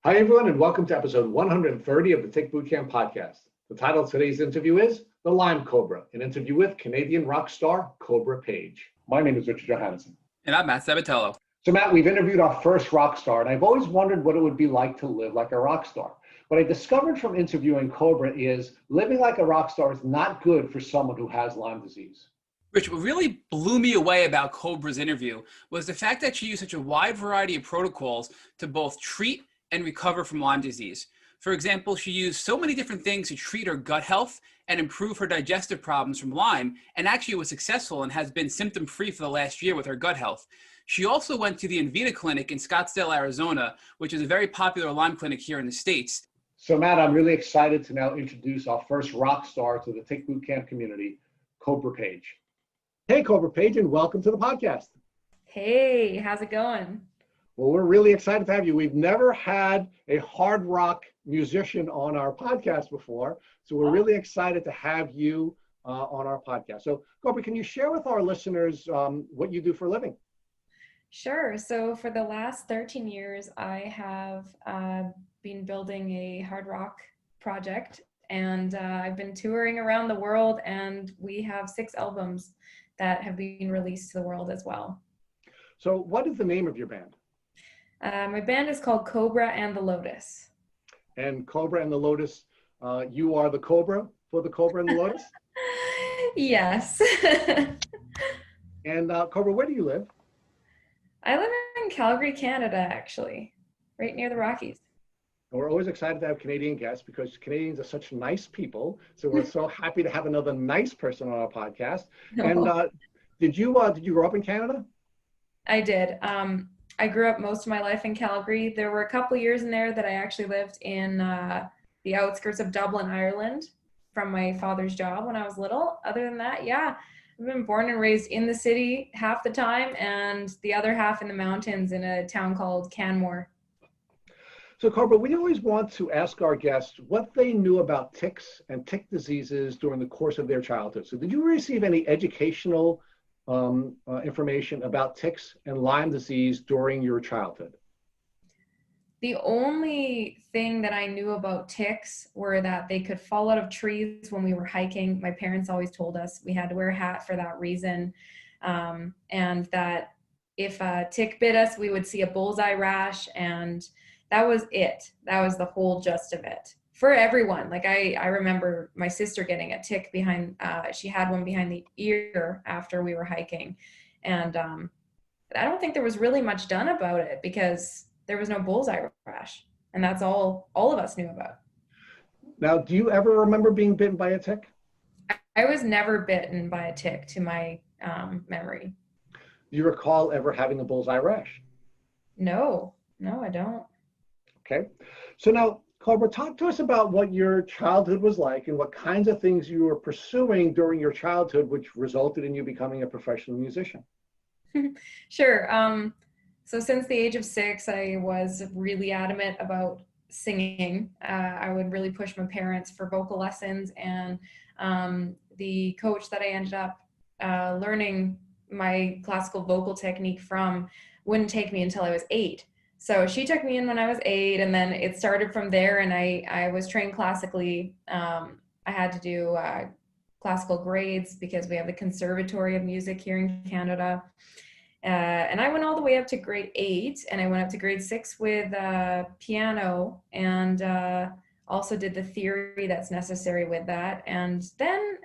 Hi, everyone, and welcome to episode 130 of the Tick Bootcamp podcast. The title of today's interview is The Lyme Kobra, an interview with Canadian rock star Kobra Paige. My name is Richard Johannesson. And I'm Matt Sabatello. So, Matt, we've interviewed our first rock star, and I've always wondered what it would be like to live like a rock star. What I discovered from interviewing Kobra is living like a rock star is not good for someone who has Lyme disease. Rich, what really blew me away about Kobra's interview was the fact that she used such a wide variety of protocols to both treat and recover from Lyme disease. For example, she used so many different things to treat her gut health and improve her digestive problems from Lyme, and actually was successful and has been symptom-free for the last year with her gut health. She also went to the Nvida clinic in Scottsdale, Arizona, which is a very popular Lyme clinic here in the States. So, Matt, I'm really excited to now introduce our first rock star to the Tick Bootcamp community, Kobra Paige. Hey, Kobra Paige, and welcome to the podcast. Hey, how's it going? Well, we're really excited to have you. We've never had a hard rock musician on our podcast before, so we're really excited to have you on our podcast. So, Kobra, can you share with our listeners what you do for a living? Sure. So for the last 13 years, I have been building a hard rock project, and I've been touring around the world, and we have 6 albums that have been released to the world as well. So what is the name of your band? My band is called Kobra and the Lotus. And Kobra and the Lotus, you are the Kobra for the Kobra and the Lotus? Yes. And Kobra, where do you live? I live in Calgary, Canada, actually, right near the Rockies. We're always excited to have Canadian guests because Canadians are such nice people. So we're so happy to have another nice person on our podcast. And did you grow up in Canada? I did. I grew up most of my life in Calgary. There were a couple years in there that I actually lived in the outskirts of Dublin, Ireland, from my father's job when I was little. Other than that, yeah, I've been born and raised in the city half the time and the other half in the mountains in a town called Canmore. So, Kobra, we always want to ask our guests what they knew about ticks and tick diseases during the course of their childhood. So did you receive any educational information about ticks and Lyme disease during your childhood? The only thing that I knew about ticks were that they could fall out of trees when we were hiking. My parents always told us we had to wear a hat for that reason, and that if a tick bit us, we would see a bullseye rash, and that was it. That was the whole gist of it for everyone. Like I remember my sister getting a tick behind, she had one behind the ear after we were hiking. And I don't think there was really much done about it because there was no bullseye rash. And that's all of us knew about. Now, do you ever remember being bitten by a tick? I was never bitten by a tick to my memory. Do you recall ever having a bullseye rash? No, I don't. Okay. So now, Kobra, talk to us about what your childhood was like and what kinds of things you were pursuing during your childhood, which resulted in you becoming a professional musician. Sure. So since the age of 6, I was really adamant about singing. I would really push my parents for vocal lessons, and the coach that I ended up learning my classical vocal technique from wouldn't take me until I was 8. So she took me in when I was 8, and then it started from there, and I was trained classically. I had to do classical grades because we have the Conservatory of Music here in Canada. And I went all the way up to grade 8, and I went up to grade 6 with piano, and also did the theory that's necessary with that. And then,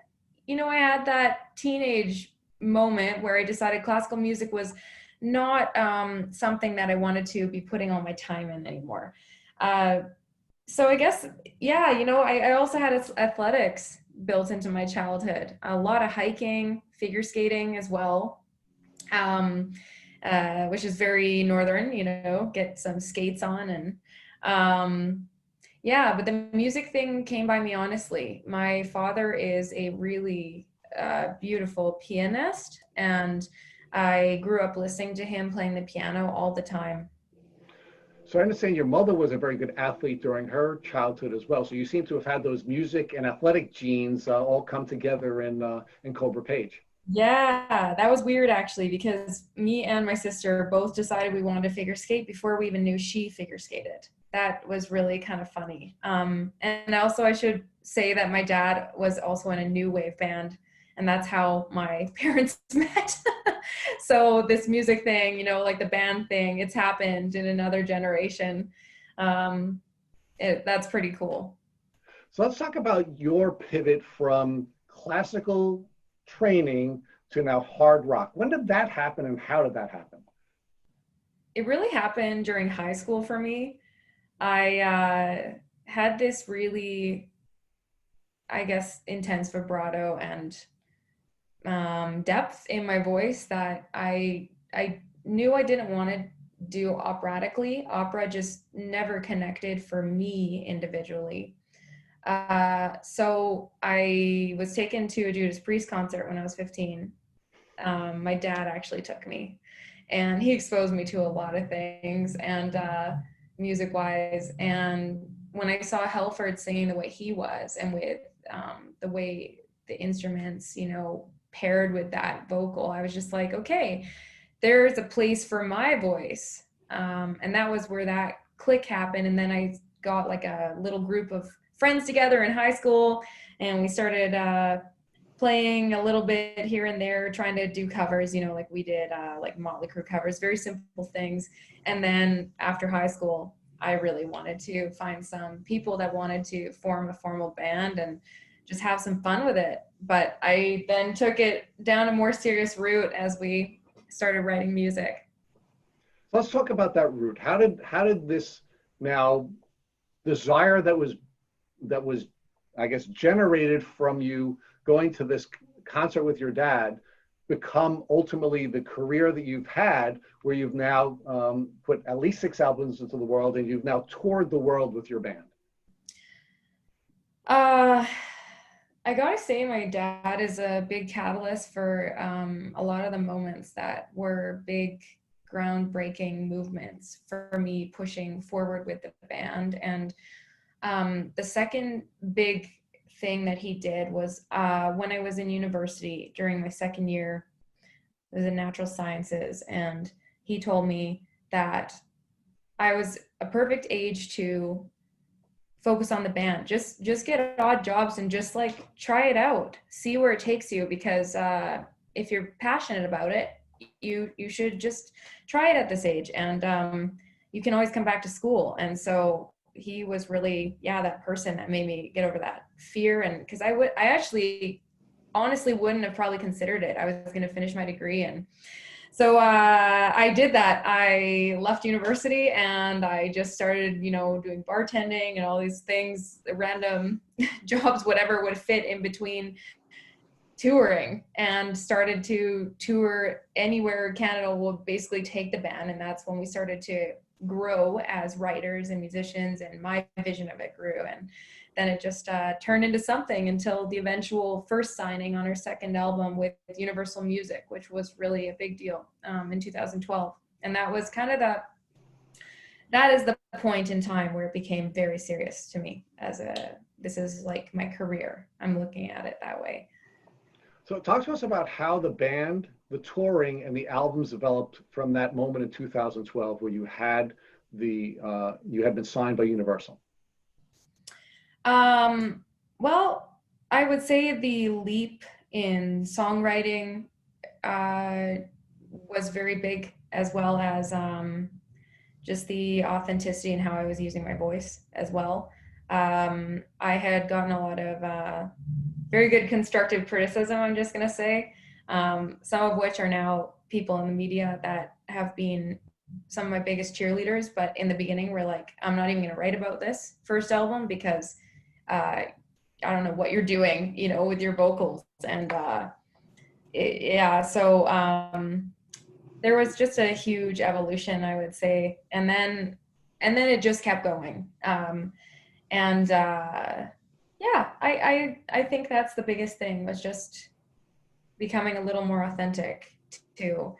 I had that teenage moment where I decided classical music was not something that I wanted to be putting all my time in anymore. So I guess, yeah, I also had athletics built into my childhood. A lot of hiking, figure skating as well, which is very northern, get some skates on. And yeah, but the music thing came by me honestly. My father is a really beautiful pianist, and I grew up listening to him playing the piano all the time. So I understand your mother was a very good athlete during her childhood as well. So you seem to have had those music and athletic genes all come together in Kobra Paige. Yeah, that was weird actually, because me and my sister both decided we wanted to figure skate before we even knew she figure skated. that was really kind of funny. And also I should say that my dad was also in a new wave band, and that's how my parents met. So this music thing, you know, like the band thing, it's happened in another generation. That's pretty cool. So let's talk about your pivot from classical training to now hard rock. When did that happen and how did that happen? It really happened during high school for me. I had this really, I guess, intense vibrato and depth in my voice that I knew I didn't want to do operatically. Opera just never connected for me individually. So I was taken to a Judas Priest concert when I was 15. My dad actually took me, and he exposed me to a lot of things, and music wise. And when I saw Helford singing the way he was, and with the way the instruments, you know, paired with that vocal, I was just like, okay, there's a place for my voice. And that was where that click happened. And then I got like a little group of friends together in high school, and we started playing a little bit here and there, trying to do covers, you know, like we did like Motley Crue covers, very simple things. And then after high school, I really wanted to find some people that wanted to form a formal band and just have some fun with it. But I then took it down a more serious route as we started writing music. Let's talk about that route. How did this now desire that was I guess generated from you going to this concert with your dad become ultimately the career that you've had, where you've now put at least 6 albums into the world and you've now toured the world with your band? I gotta say, my dad is a big catalyst for a lot of the moments that were big, groundbreaking movements for me pushing forward with the band. And the second big thing that he did was when I was in university during my second year, it was in natural sciences, and he told me that I was a perfect age to focus on the band. Just get odd jobs and just like try it out, see where it takes you, because if you're passionate about it, you should just try it at this age, and you can always come back to school. And so he was really, yeah, that person that made me get over that fear. And because I actually honestly wouldn't have probably considered it. I was going to finish my degree, and so I did that. I left university and I just started, you know, doing bartending and all these things, random jobs, whatever would fit in between touring, and started to tour anywhere Canada will basically take the band. And that's when we started to grow as writers and musicians, and my vision of it grew. And then it just turned into something until the eventual first signing on our second album with Universal Music, which was really a big deal in 2012. And that was kind of that is the point in time where it became very serious to me this is like my career. I'm looking at it that way. So talk to us about how the band, the touring, and the albums developed from that moment in 2012 where you had you had been signed by Universal. Well, I would say the leap in songwriting was very big, as well as just the authenticity and how I was using my voice as well. I had gotten a lot of very good constructive criticism, I'm just going to say, some of which are now people in the media that have been some of my biggest cheerleaders. But in the beginning, we're like, I'm not even going to write about this first album because I don't know what you're doing, you know, with your vocals. And so there was just a huge evolution, I would say. And then it just kept going. Yeah, I think that's the biggest thing, was just becoming a little more authentic to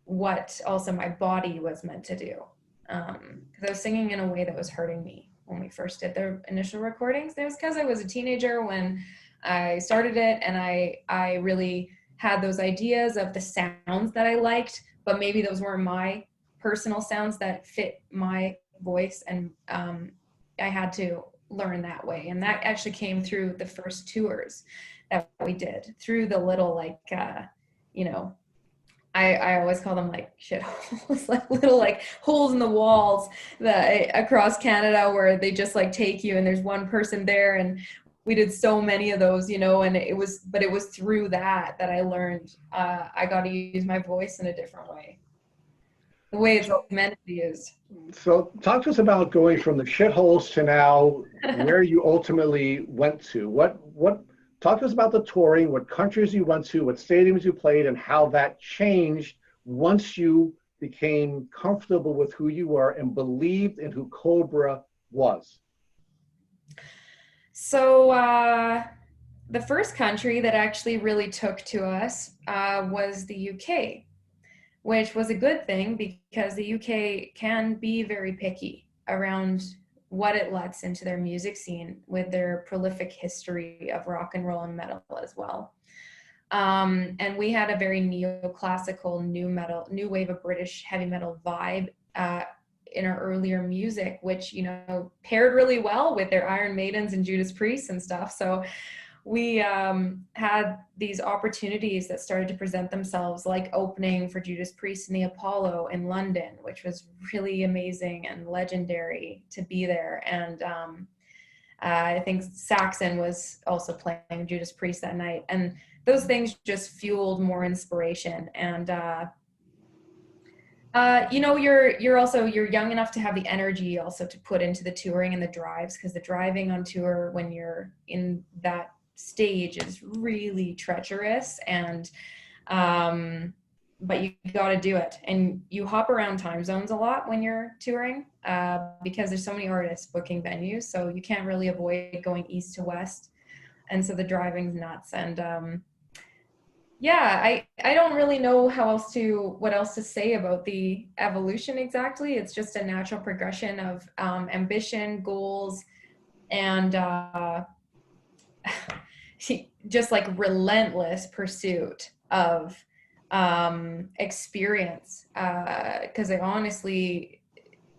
what also my body was meant to do. Because I was singing in a way that was hurting me when we first did the initial recordings. It was because I was a teenager when I started it, and I really had those ideas of the sounds that I liked, but maybe those weren't my personal sounds that fit my voice, and I had to learn that way. And that actually came through the first tours that we did, through the little like you know, I always call them like shit holes, like little like holes in the walls that across Canada where they just like take you and there's one person there. And we did so many of those, you know, and it was through that I learned I got to use my voice in a different way, the way it's meant to be used. So talk to us about going from the shitholes to now where you ultimately went to. Talk to us about the touring, what countries you went to, what stadiums you played, and how that changed once you became comfortable with who you were and believed in who Kobra was. So the first country that actually really took to us was the UK, which was a good thing because the UK can be very picky around what it lets into their music scene with their prolific history of rock and roll and metal as well. And we had a very neoclassical, new wave of British heavy metal vibe in our earlier music, which, you know, paired really well with their Iron Maidens and Judas Priests and stuff. So we had these opportunities that started to present themselves, like opening for Judas Priest in the Apollo in London, which was really amazing and legendary to be there. And I think Saxon was also playing Judas Priest that night. And those things just fueled more inspiration. And you know, you're young enough to have the energy also to put into the touring and the drives, because the driving on tour when you're in that stage is really treacherous. And but you got to do it, and you hop around time zones a lot when you're touring because there's so many artists booking venues, so you can't really avoid going east to west, and so the driving's nuts. And yeah, I don't really know what else to say about the evolution exactly. It's just a natural progression of ambition, goals, and just like relentless pursuit of experience. Because I honestly,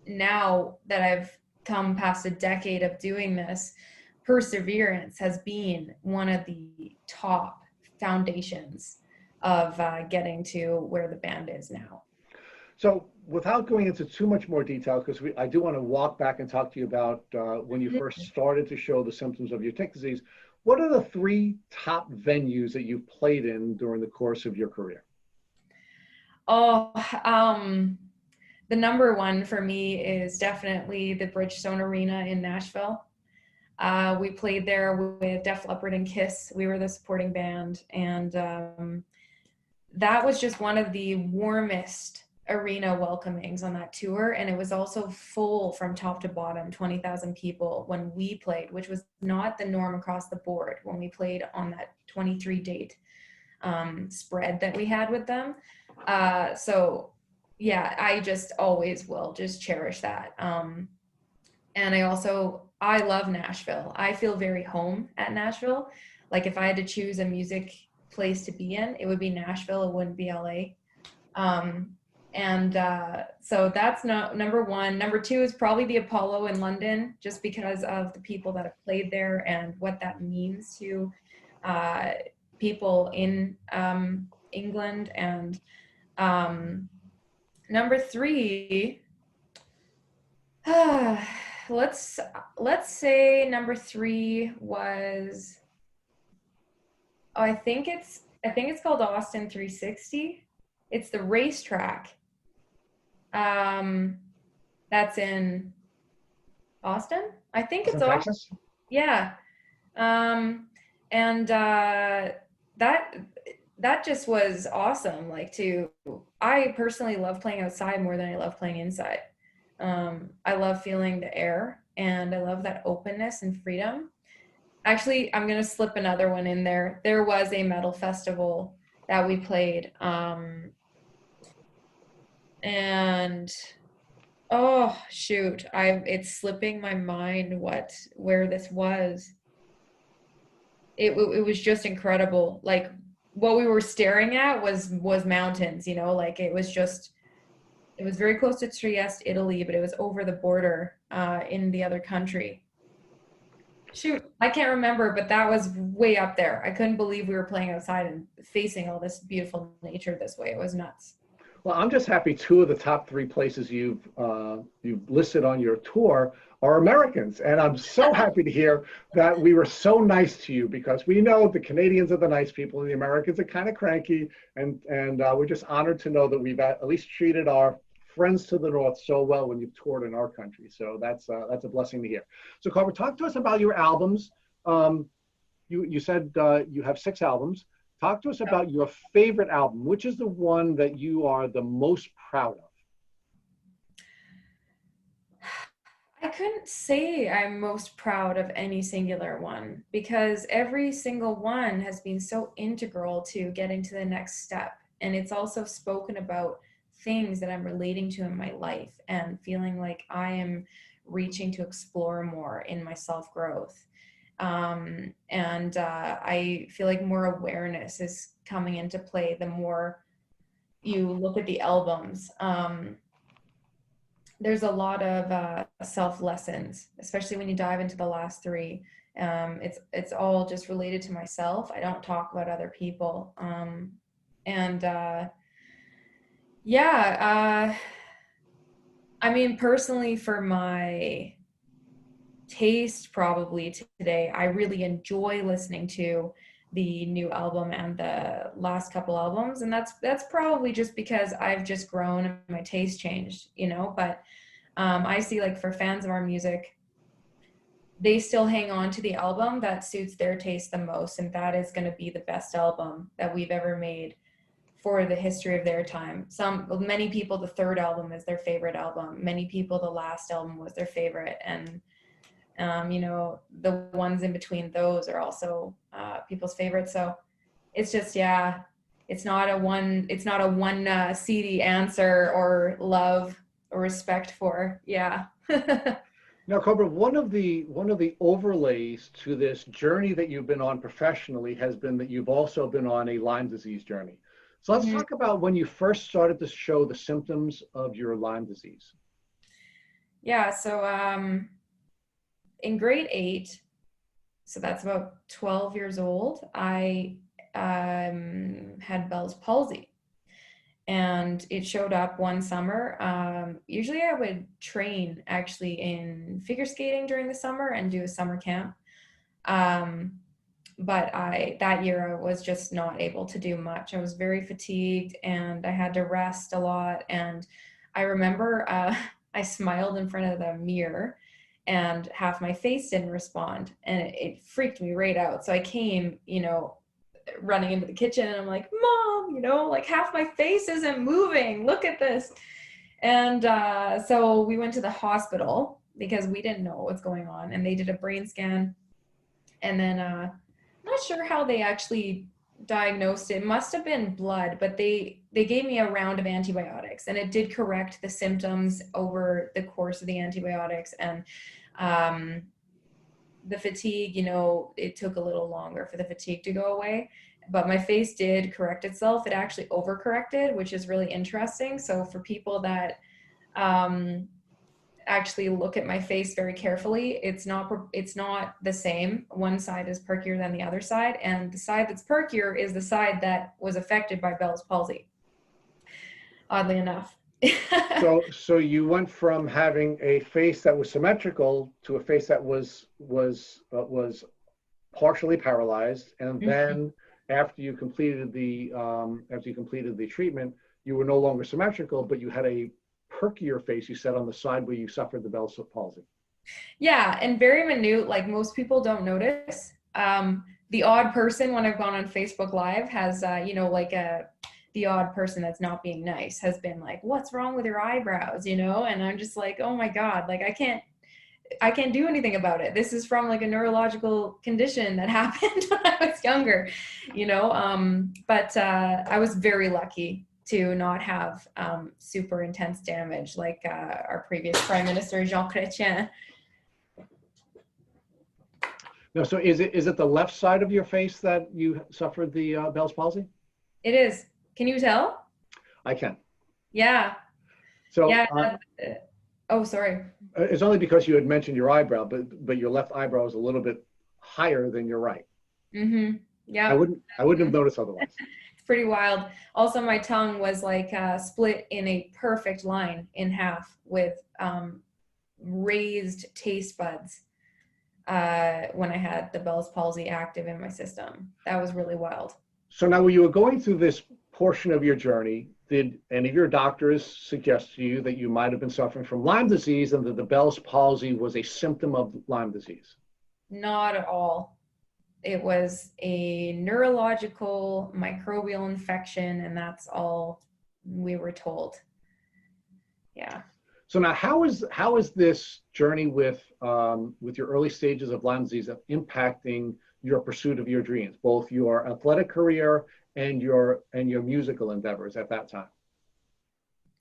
now that I've come past a decade of doing this, perseverance has been one of the top foundations of getting to where the band is now. So without going into too much more detail, because I do want to walk back and talk to you about when you first started to show the symptoms of your tick disease, what are the 3 top venues that you've played in during the course of your career? Oh, the number one for me is definitely the Bridgestone Arena in Nashville. We played there with Def Leppard and Kiss. We were the supporting band, and that was just one of the warmest arena welcomings on that tour. And it was also full from top to bottom, 20,000 people when we played, which was not the norm across the board when we played on that 23 date spread that we had with them. So yeah, I just always will just cherish that. And I love Nashville. I feel very home at Nashville. Like if I had to choose a music place to be in, it would be Nashville. It wouldn't be LA. So that's number one. Number 2 is probably the Apollo in London, just because of the people that have played there and what that means to people in England. And number 3, let's say number 3 was, I think it's called Austin 360. It's the racetrack. That's in Austin. I think it's Austin. Texas? Yeah. That just was awesome. I personally love playing outside more than I love playing inside. I love feeling the air, and I love that openness and freedom. Actually, I'm going to slip another one in there. There was a metal festival that we played. And oh shoot, it's slipping my mind where this was. It was just incredible. Like what we were staring at was mountains, you know, like it It was very close to Trieste, Italy, but it was over the border in the other country. Shoot, I can't remember, but that was way up there. I couldn't believe we were playing outside and facing all this beautiful nature this way. It was nuts. Well, I'm just happy 2 of the top 3 places you've listed on your tour are Americans, and I'm so happy to hear that we were so nice to you, because we know the Canadians are the nice people and the Americans are kind of cranky, and we're just honored to know that we've at least treated our friends to the north so well when you've toured in our country. So that's a blessing to hear. So Kobra, talk to us about your albums. You said you have 6 albums. Talk to us about your favorite album. Which is the one that you are the most proud of? I couldn't say I'm most proud of any singular one, because every single one has been so integral to getting to the next step. And it's also spoken about things that I'm relating to in my life and feeling like I am reaching to explore more in my self-growth. I feel like more awareness is coming into play the more you look at the albums. There's a lot of self lessons, especially when you dive into the last 3. It's all just related to myself. I don't talk about other people. I mean, personally, for my taste probably today, I really enjoy listening to the new album and the last couple albums, and that's probably just because I've just grown and my taste changed, you know. But I see, like, for fans of our music, they still hang on to the album that suits their taste the most, and that is going to be the best album that we've ever made for the history of their time. Many people, the 3rd album is their favorite album. Many people, the last album was their favorite, and you know, the ones in between those are also people's favorites. So it's just, yeah, it's not a one CD answer or love or respect for. Yeah. Now, Kobra, one of the overlays to this journey that you've been on professionally has been that you've also been on a Lyme disease journey. So let's talk about when you first started to show the symptoms of your Lyme disease. Yeah. So in grade 8, so that's about 12 years old, I had Bell's palsy, and it showed up one summer. Usually I would train actually in figure skating during the summer and do a summer camp. But that year I was just not able to do much. I was very fatigued and I had to rest a lot. And I remember I smiled in front of the mirror and half my face didn't respond, and it freaked me right out. So I came, you know, running into the kitchen, and I'm like, Mom, you know, like, half my face isn't moving. Look at this. And so we went to the hospital because we didn't know what's going on, and they did a brain scan. And then I'm not sure how they actually diagnosed it. It must have been blood, but they gave me a round of antibiotics, and it did correct the symptoms over the course of the antibiotics. And the fatigue, you know, it took a little longer for the fatigue to go away, but my face did correct itself. It actually overcorrected, which is really interesting. So for people that actually look at my face very carefully, it's not the same. One side is perkier than the other side, and the side that's perkier is the side that was affected by Bell's palsy, oddly enough. So you went from having a face that was symmetrical to a face that was partially paralyzed, and then after you completed the treatment, you were no longer symmetrical, but you had a perkier face, you said, on the side where you suffered the Bell's palsy. Yeah, and very minute, like most people don't notice. The odd person, when I've gone on Facebook Live, has you know, like the odd person that's not being nice has been like, what's wrong with your eyebrows, you know? And I'm just like, oh my God, like I can't do anything about it. This is from like a neurological condition that happened when I was younger, you know? But I was very lucky to not have super intense damage like our previous Prime Minister, Jean Chrétien. No, so is it the left side of your face that you suffered the Bell's palsy? It is. Can you tell? I can. Yeah. So Yeah. Oh, sorry. it's only because you had mentioned your eyebrow, but your left eyebrow is a little bit higher than your right. Mm-hmm. I Yeah. wouldn't have noticed otherwise. It's pretty wild. Also, my tongue was like split in a perfect line in half with raised taste buds when I had the Bell's palsy active in my system. That was really wild. So now, when you were going through this portion of your journey, did any of your doctors suggest to you that you might have been suffering from Lyme disease and that the Bell's palsy was a symptom of Lyme disease? Not at all. It was a neurological microbial infection, and that's all we were told. Yeah. So now, how is this journey with your early stages of Lyme disease impacting your pursuit of your dreams, both your athletic career and your musical endeavors at that time?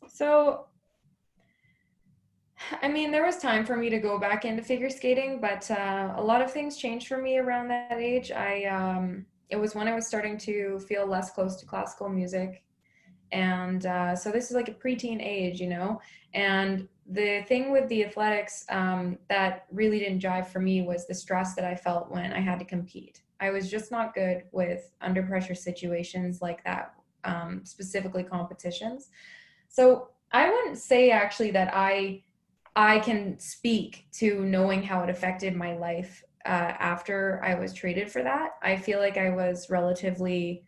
So, I mean, there was time for me to go back into figure skating, but a lot of things changed for me around that age. It was when I was starting to feel less close to classical music. And so this is like a preteen age, you know, and the thing with the athletics that really didn't jive for me was the stress that I felt when I had to compete. I was just not good with under pressure situations like that, specifically competitions. So I wouldn't say actually that I can speak to knowing how it affected my life after I was treated for that. I feel like I was relatively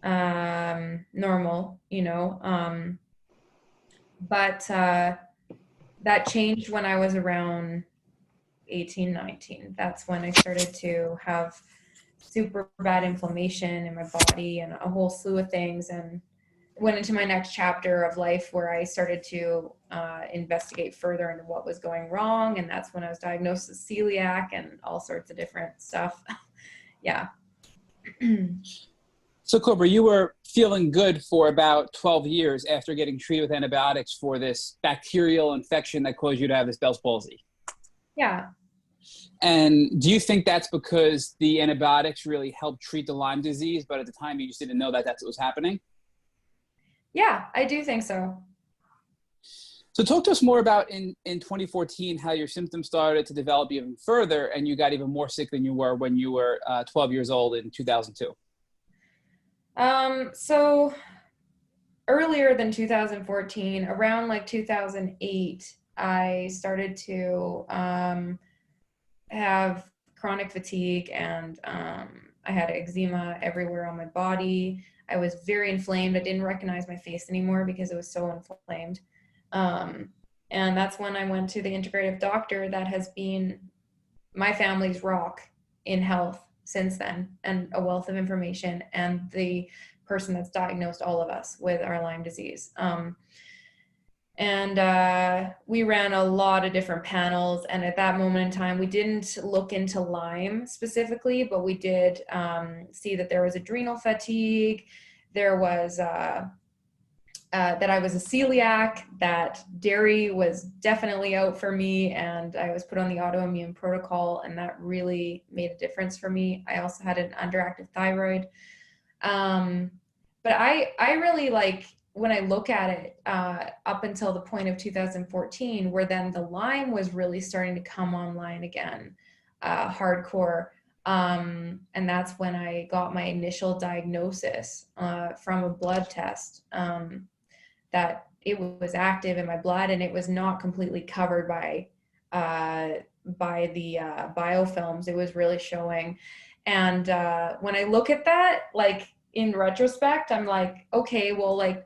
normal, you know, but that changed when I was around 18, 19. That's when I started to have super bad inflammation in my body and a whole slew of things, and went into my next chapter of life where I started to investigate further into what was going wrong. And that's when I was diagnosed with celiac and all sorts of different stuff. Yeah. So Kobra, you were feeling good for about 12 years after getting treated with antibiotics for this bacterial infection that caused you to have this Bell's palsy. Yeah. And do you think that's because the antibiotics really helped treat the Lyme disease, but at the time you just didn't know that that's what was happening? Yeah, I do think so. So talk to us more about in 2014, how your symptoms started to develop even further and you got even more sick than you were when you were 12 years old in 2002. So earlier than 2014, around like 2008, I started to have chronic fatigue, and I had eczema everywhere on my body. I was very inflamed. I didn't recognize my face anymore because it was so inflamed. And that's when I went to the integrative doctor that has been my family's rock in health since then, and a wealth of information, and the person that's diagnosed all of us with our Lyme disease. And we ran a lot of different panels. And at that moment in time, we didn't look into Lyme specifically, but we did see that there was adrenal fatigue. There was that I was a celiac, that dairy was definitely out for me, and I was put on the autoimmune protocol, and that really made a difference for me. I also had an underactive thyroid. But I really, like, when I look at it, up until the point of 2014, where then the Lyme was really starting to come online again, hardcore. And that's when I got my initial diagnosis from a blood test, that it was active in my blood, and it was not completely covered by the biofilms. It was really showing. And when I look at that, like, in retrospect, I'm like, okay, well, like,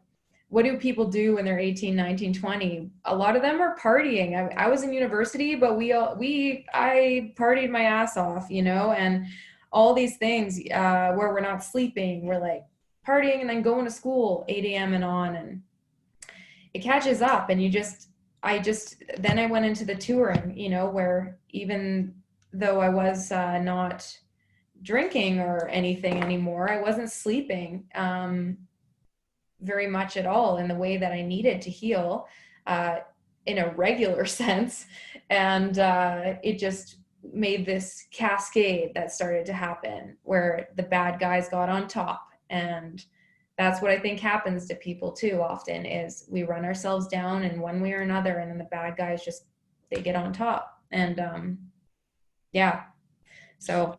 what do people do when they're 18, 19, 20? A lot of them are partying. I was in university, but I partied my ass off, you know, and all these things where we're not sleeping, we're like partying and then going to school 8 a.m. and on, and it catches up. And then I went into the touring, you know, where even though I was not drinking or anything anymore, I wasn't sleeping very much at all in the way that I needed to heal in a regular sense. And it just made this cascade that started to happen where the bad guys got on top, and that's what I think happens to people too often, is we run ourselves down in one way or another, and then the bad guys just, they get on top. And yeah, so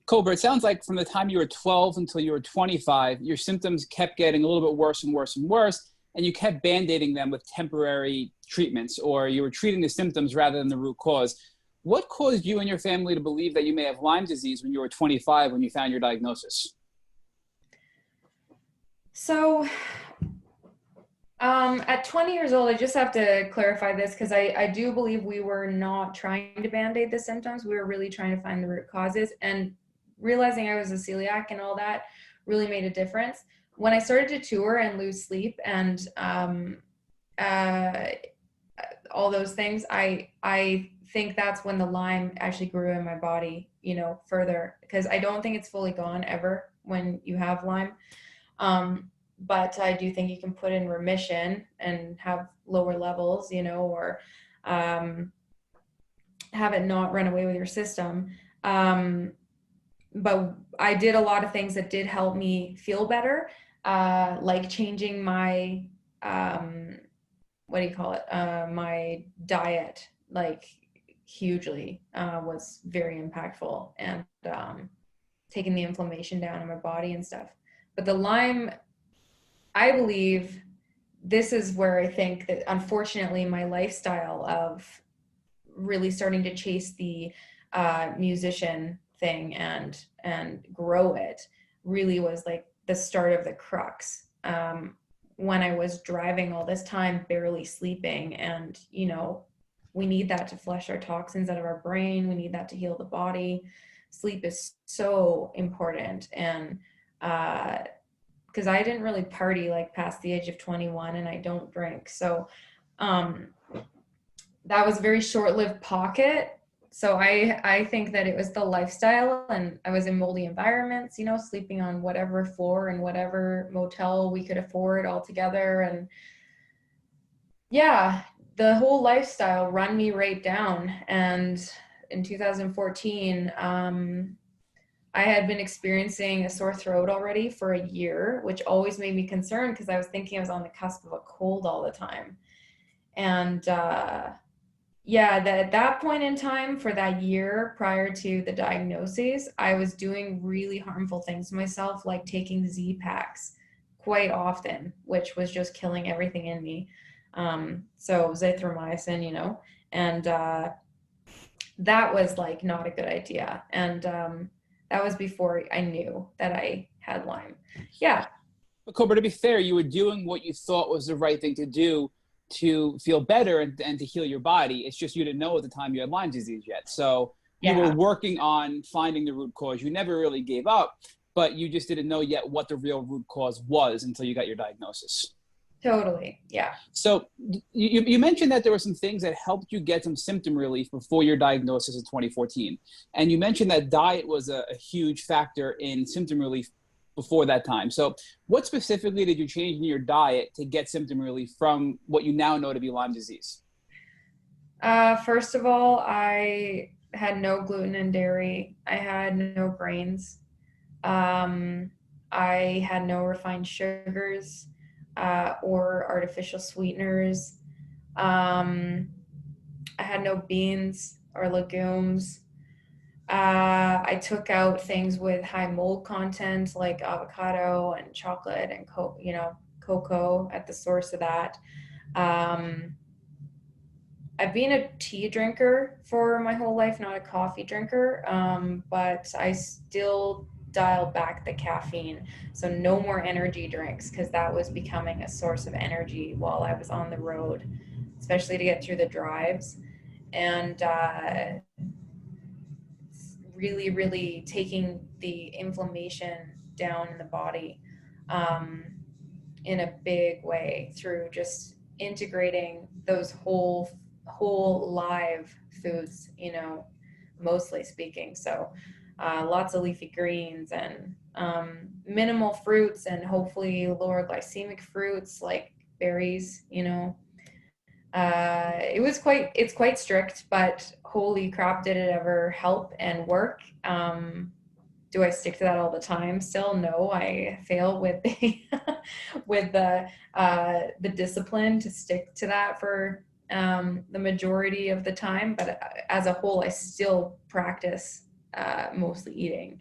Kobra, it sounds like from the time you were 12 until you were 25, your symptoms kept getting a little bit worse and worse and worse, and you kept band-aiding them with temporary treatments, or you were treating the symptoms rather than the root cause. What caused you and your family to believe that you may have Lyme disease when you were 25 when you found your diagnosis? So at 20 years old, I just have to clarify this, because I do believe we were not trying to band-aid the symptoms. We were really trying to find the root causes, and realizing I was a celiac and all that really made a difference. When I started to tour and lose sleep and all those things, I think that's when the Lyme actually grew in my body, you know, further, because I don't think it's fully gone ever when you have Lyme. But I do think you can put in remission and have lower levels, you know, or have it not run away with your system. But I did a lot of things that did help me feel better, like changing my, my diet, like hugely, was very impactful, and taking the inflammation down in my body and stuff. But the Lyme, I believe this is where I think that unfortunately my lifestyle of really starting to chase the musician thing and grow it really was like the start of the crux. When I was driving all this time, barely sleeping, and you know, we need that to flush our toxins out of our brain. We need that to heal the body. Sleep is so important. And because I didn't really party like past the age of 21, and I don't drink. So that was a very short-lived pocket. So I think that it was the lifestyle, and I was in moldy environments, you know, sleeping on whatever floor and whatever motel we could afford all together. And yeah, the whole lifestyle run me right down. And in 2014, I had been experiencing a sore throat already for a year, which always made me concerned because I was thinking I was on the cusp of a cold all the time. And at that point in time, for that year prior to the diagnosis, I was doing really harmful things to myself, like taking Z-Packs quite often, which was just killing everything in me. So zithromycin, you know, and that was like not a good idea. And that was before I knew that I had Lyme. Yeah. But Kobra, to be fair, you were doing what you thought was the right thing to do to feel better and to heal your body. It's just you didn't know at the time you had Lyme disease yet. So you were working on finding the root cause. You never really gave up, but you just didn't know yet what the real root cause was until you got your diagnosis. Totally. Yeah. So you mentioned that there were some things that helped you get some symptom relief before your diagnosis in 2014. And you mentioned that diet was a huge factor in symptom relief before that time. So what specifically did you change in your diet to get symptom relief from what you now know to be Lyme disease? First of all, I had no gluten and dairy. I had no grains. I had no refined sugars or artificial sweeteners. I had no beans or legumes. I took out things with high mold content like avocado and chocolate and cocoa at the source of that. I've been a tea drinker for my whole life, not a coffee drinker, but I still dialed back the caffeine. So no more energy drinks, because that was becoming a source of energy while I was on the road, especially to get through the drives. And really, really taking the inflammation down in the body in a big way through just integrating those whole live foods, you know, mostly speaking. So lots of leafy greens and minimal fruits, and hopefully lower glycemic fruits like berries, you know. It's quite strict, but holy crap, did it ever help and work. do I stick to that all the time? Still, no. I fail with the with the discipline to stick to that for the majority of the time. But as a whole, I still practice mostly eating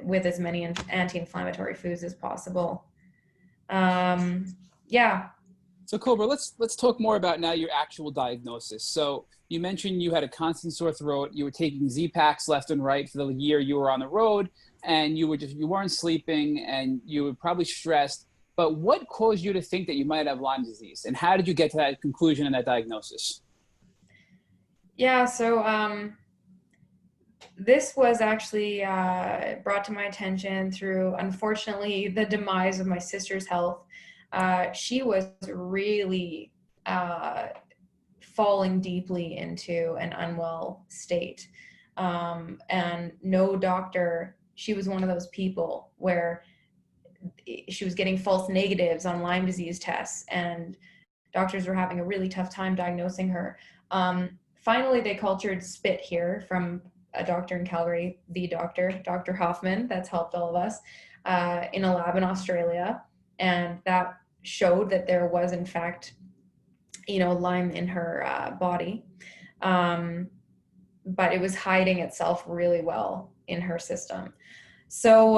with as many anti-inflammatory foods as possible. Yeah. So Kobra, let's talk more about now your actual diagnosis. So you mentioned you had a constant sore throat. You were taking Z-Paks left and right for the year you were on the road, and you weren't sleeping, and you were probably stressed. But what caused you to think that you might have Lyme disease, and how did you get to that conclusion and that diagnosis? Yeah. So this was actually brought to my attention through, unfortunately, the demise of my sister's health. She was really falling deeply into an unwell state. And no doctor, she was one of those people where she was getting false negatives on Lyme disease tests, and doctors were having a really tough time diagnosing her. Finally, they cultured spit here from a doctor in Calgary, Dr. Hoffman, that's helped all of us, in a lab in Australia. And that showed that there was, in fact, Lyme in her body. But it was hiding itself really well in her system. So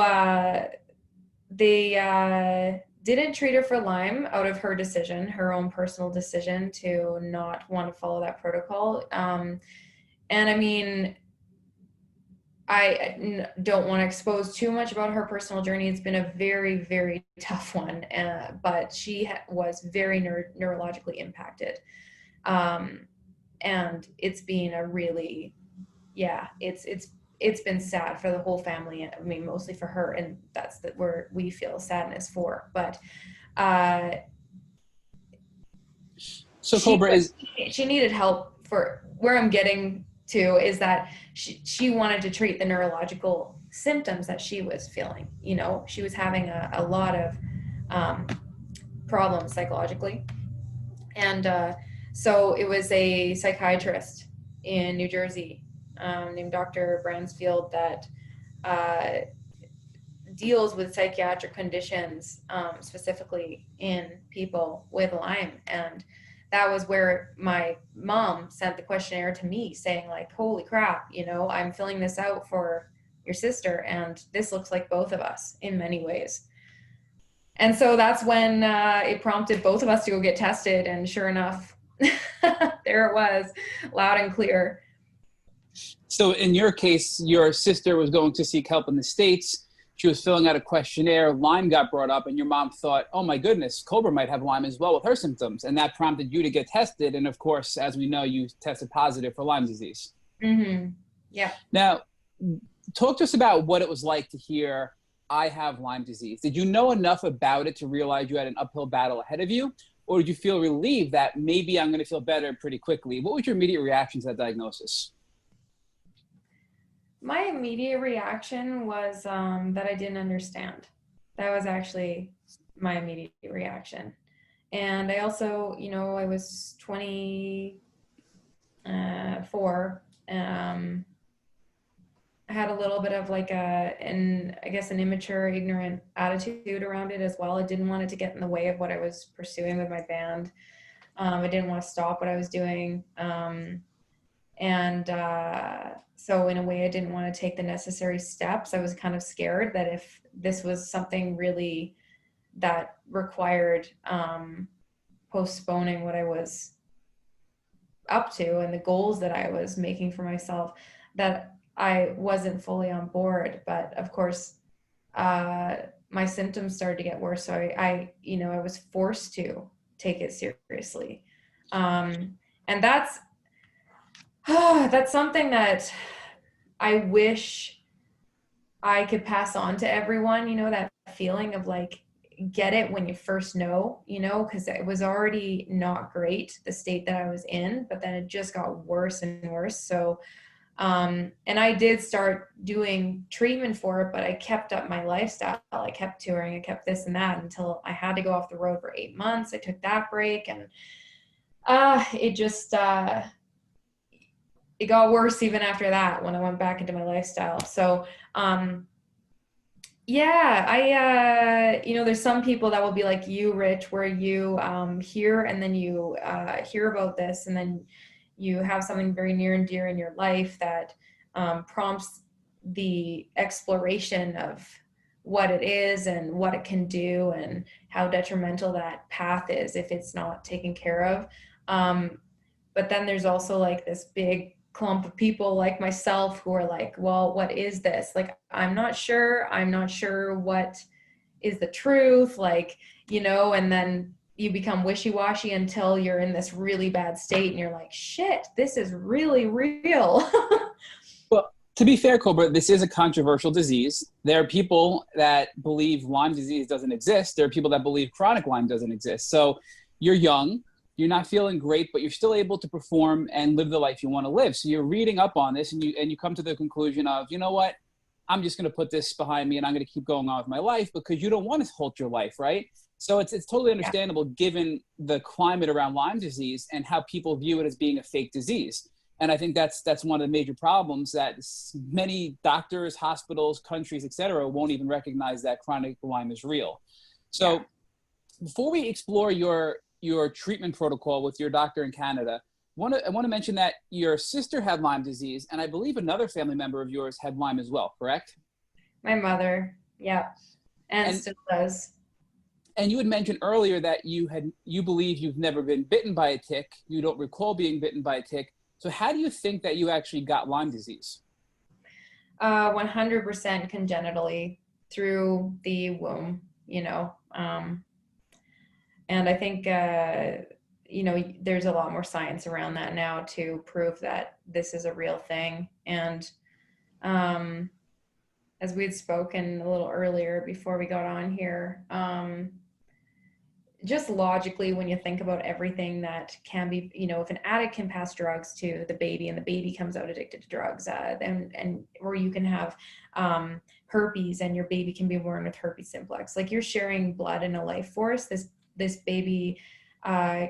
they didn't treat her for Lyme out of her decision, her own personal decision to not want to follow that protocol. And I mean, I don't want to expose too much about her personal journey. It's been a very, very tough one, but she was very neurologically impacted. And it's been a really, it's been sad for the whole family. I mean, mostly for her, and that's where we feel sadness for. But so Kobra, she needed help. For where I'm getting to is that she wanted to treat the neurological symptoms that she was feeling. She was having a lot of problems psychologically. And so it was a psychiatrist in New Jersey named Dr. Bransfield that deals with psychiatric conditions, specifically in people with Lyme. And that was where my mom sent the questionnaire to me saying, like, holy crap, I'm filling this out for your sister, and this looks like both of us in many ways. And so that's when it prompted both of us to go get tested. And sure enough, there it was, loud and clear. So in your case, your sister was going to seek help in the States. She was filling out a questionnaire. Lyme got brought up, and your mom thought, oh my goodness, Kobra might have Lyme as well with her symptoms. And that prompted you to get tested. And of course, as we know, you tested positive for Lyme disease. Mm-hmm. Yeah. Now, talk to us about what it was like to hear, I have Lyme disease. Did you know enough about it to realize you had an uphill battle ahead of you? Or did you feel relieved that maybe I'm going to feel better pretty quickly? What was your immediate reaction to that diagnosis? My immediate reaction was that I didn't understand. That was actually my immediate reaction. And I also, I was 24. I had a little bit of like an immature, ignorant attitude around it as well. I didn't want it to get in the way of what I was pursuing with my band. I didn't want to stop what I was doing. So in a way, I didn't want to take the necessary steps. I was kind of scared that if this was something really that required postponing what I was up to and the goals that I was making for myself, that I wasn't fully on board. But of course, my symptoms started to get worse. So I was forced to take it seriously. And that's something that I wish I could pass on to everyone, that feeling of like, get it when you first know, because it was already not great, the state that I was in, but then it just got worse and worse. So, and I did start doing treatment for it, but I kept up my lifestyle. I kept touring, I kept this and that until I had to go off the road for 8 months. I took that break, and it just, it got worse even after that when I went back into my lifestyle. So, yeah, there's some people that will be like you, Rich, where you hear and then you hear about this, and then you have something very near and dear in your life that prompts the exploration of what it is and what it can do and how detrimental that path is if it's not taken care of. But then there's also like this big clump of people like myself who are like, well, what is this? Like, I'm not sure what is the truth, like, and then you become wishy-washy until you're in this really bad state and you're like, shit, this is really real. Well, to be fair, Kobra, this is a controversial disease. There are people that believe Lyme disease doesn't exist. There are people that believe chronic Lyme doesn't exist. So you're young, you're not feeling great, but you're still able to perform and live the life you want to live. So you're reading up on this and you come to the conclusion of, you know what, I'm just going to put this behind me and I'm going to keep going on with my life, because you don't want to halt your life, right? So it's totally understandable given the climate around Lyme disease and how people view it as being a fake disease. And I think that's one of the major problems, that many doctors, hospitals, countries, et cetera, won't even recognize that chronic Lyme is real. So before we explore your treatment protocol with your doctor in Canada, I want to mention that your sister had Lyme disease, and I believe another family member of yours had Lyme as well, correct? My mother, yeah, and still does. And you had mentioned earlier that you believe you've never been bitten by a tick. You don't recall being bitten by a tick. So how do you think that you actually got Lyme disease? 100% congenitally through the womb, and I think, there's a lot more science around that now to prove that this is a real thing. And as we had spoken a little earlier before we got on here, just logically, when you think about everything that can be, if an addict can pass drugs to the baby and the baby comes out addicted to drugs, or you can have herpes and your baby can be born with herpes simplex, like you're sharing blood and a life force. This baby and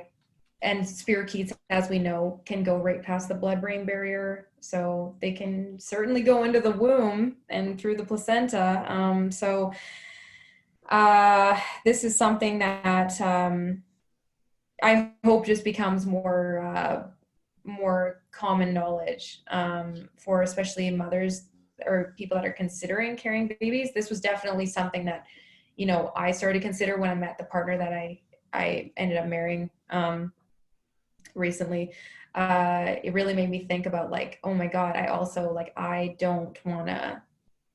spirochetes, as we know, can go right past the blood-brain barrier. So they can certainly go into the womb and through the placenta. This is something that I hope just becomes more common knowledge for especially mothers or people that are considering carrying babies. This was definitely something that, I started to consider when I met the partner that I ended up marrying recently. It really made me think about like, oh my God, I don't want to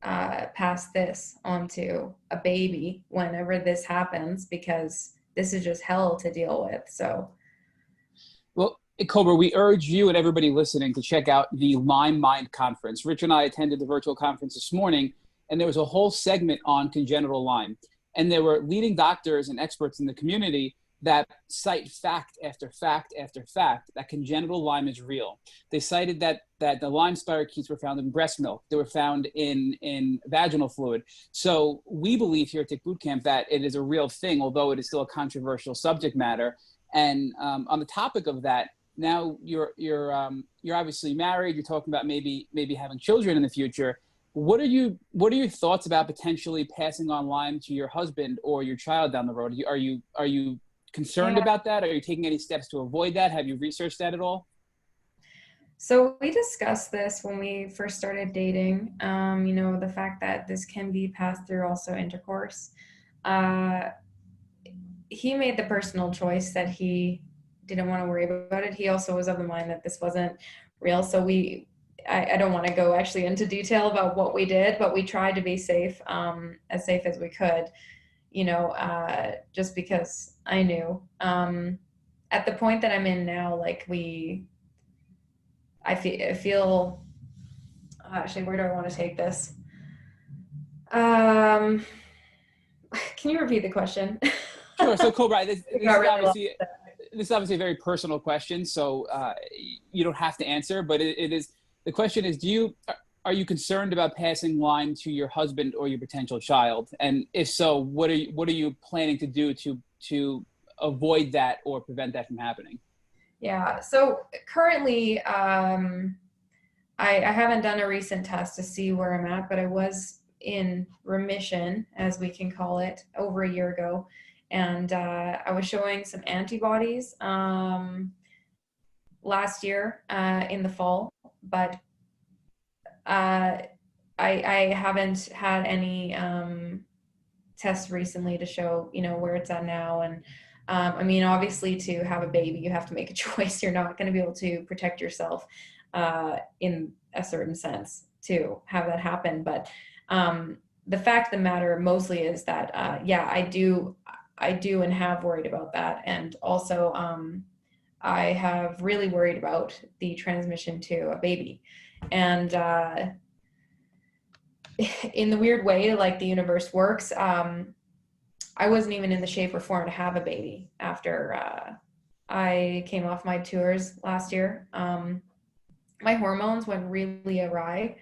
pass this on to a baby whenever this happens, because this is just hell to deal with. So, well, Kobra, we urge you and everybody listening to check out the Lyme Mind Conference. Rich and I attended the virtual conference this morning, and there was a whole segment on congenital Lyme. And there were leading doctors and experts in the community that cite fact after fact after fact that congenital Lyme is real. They cited that the Lyme spirochetes were found in breast milk. They were found in vaginal fluid. So we believe here at Tick Bootcamp that it is a real thing, although it is still a controversial subject matter. And on the topic of that, now you're obviously married. You're talking about maybe having children in the future. What are your thoughts about potentially passing on Lyme to your husband or your child down the road? Are you concerned about that? Are you taking any steps to avoid that? Have you researched that at all? So we discussed this when we first started dating, the fact that this can be passed through also intercourse. He made the personal choice that he didn't want to worry about it. He also was of the mind that this wasn't real. So I don't want to go actually into detail about what we did, but we tried to be safe as we could, just because I knew. At the point that I'm in now, like I feel actually, where do I want to take this? Can you repeat the question? Sure. So Kobra, this is obviously a very personal question, so you don't have to answer, but it is. The question is, are you concerned about passing Lyme to your husband or your potential child? And if so, what are you planning to do to avoid that or prevent that from happening? Yeah. So currently, I haven't done a recent test to see where I'm at, but I was in remission, as we can call it, over a year ago. And I was showing some antibodies last year in the fall, but I haven't had any tests recently to show, you know, where it's at now. And I mean, obviously, to have a baby, you have to make a choice. You're not going to be able to protect yourself in a certain sense to have that happen. But the fact of the matter mostly is that, yeah, I do and have worried about that. And also, I have really worried about the transmission to a baby. And in the weird way, like the universe works, I wasn't even in the shape or form to have a baby after I came off my tours last year. My hormones went really awry.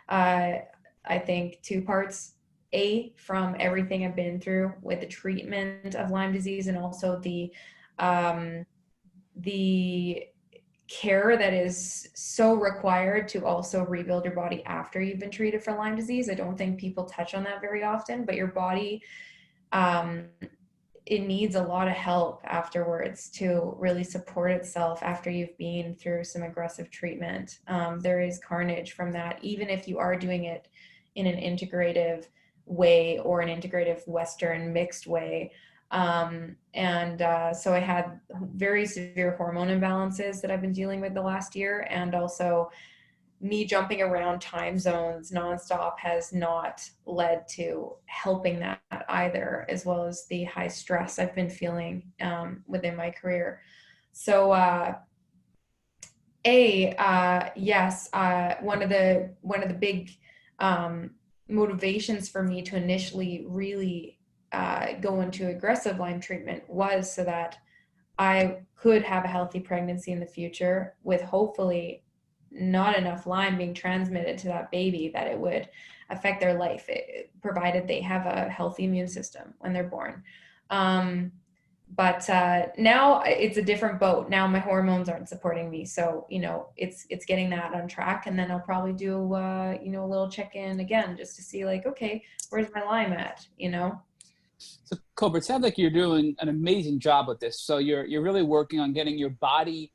I think two parts. A, from everything I've been through with the treatment of Lyme disease, and also the care that is so required to also rebuild your body after you've been treated for Lyme disease. I don't think people touch on that very often, but your body, it needs a lot of help afterwards to really support itself after you've been through some aggressive treatment. There is carnage from that, even if you are doing it in an integrative way or an integrative Western mixed way. So I had very severe hormone imbalances that I've been dealing with the last year, and also me jumping around time zones nonstop has not led to helping that either, as well as the high stress I've been feeling within my career. So yes, one of the big motivations for me to initially really go into aggressive Lyme treatment was so that I could have a healthy pregnancy in the future with hopefully not enough Lyme being transmitted to that baby that it would affect their life, provided they have a healthy immune system when they're born. But now it's a different boat. Now my hormones aren't supporting me. So, you know, it's getting that on track. And then I'll probably do, you know, a little check-in again, just to see like, okay, where's my Lyme at, you know? So Kobra, it sounds like you're doing an amazing job with this. So you're really working on getting your body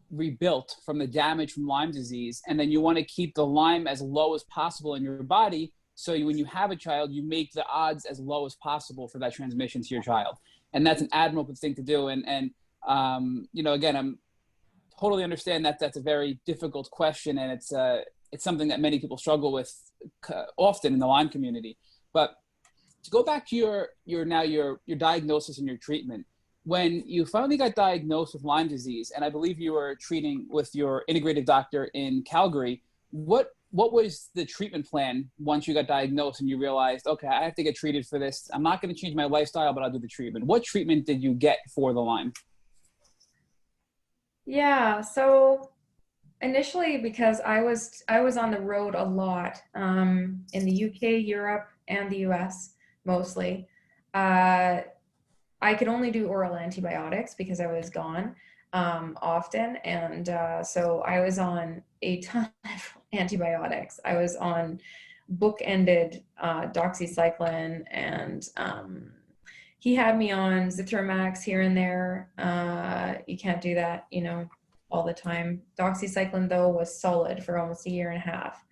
rebuilt from the damage from Lyme disease. And then you want to keep the Lyme as low as possible in your body. So when you have a child, you make the odds as low as possible for that transmission to your child. And that's an admirable thing to do. And you know, again, I'm totally understand that that's a very difficult question. And it's something that many people struggle with often in the Lyme community. But to go back to your diagnosis and your treatment, when you finally got diagnosed with Lyme disease, and I believe you were treating with your integrative doctor in Calgary, what was the treatment plan once you got diagnosed and you realized, okay, I have to get treated for this. I'm not going to change my lifestyle, but I'll do the treatment. What treatment did you get for the Lyme? Yeah, so initially, because I was on the road a lot in the UK, Europe, and the US mostly. I could only do oral antibiotics because I was gone often, and so I was on a ton of antibiotics. I was on book-ended doxycycline, and he had me on Zithromax here and there. You can't do that, you know, all the time. Doxycycline, though, was solid for almost a year and a half.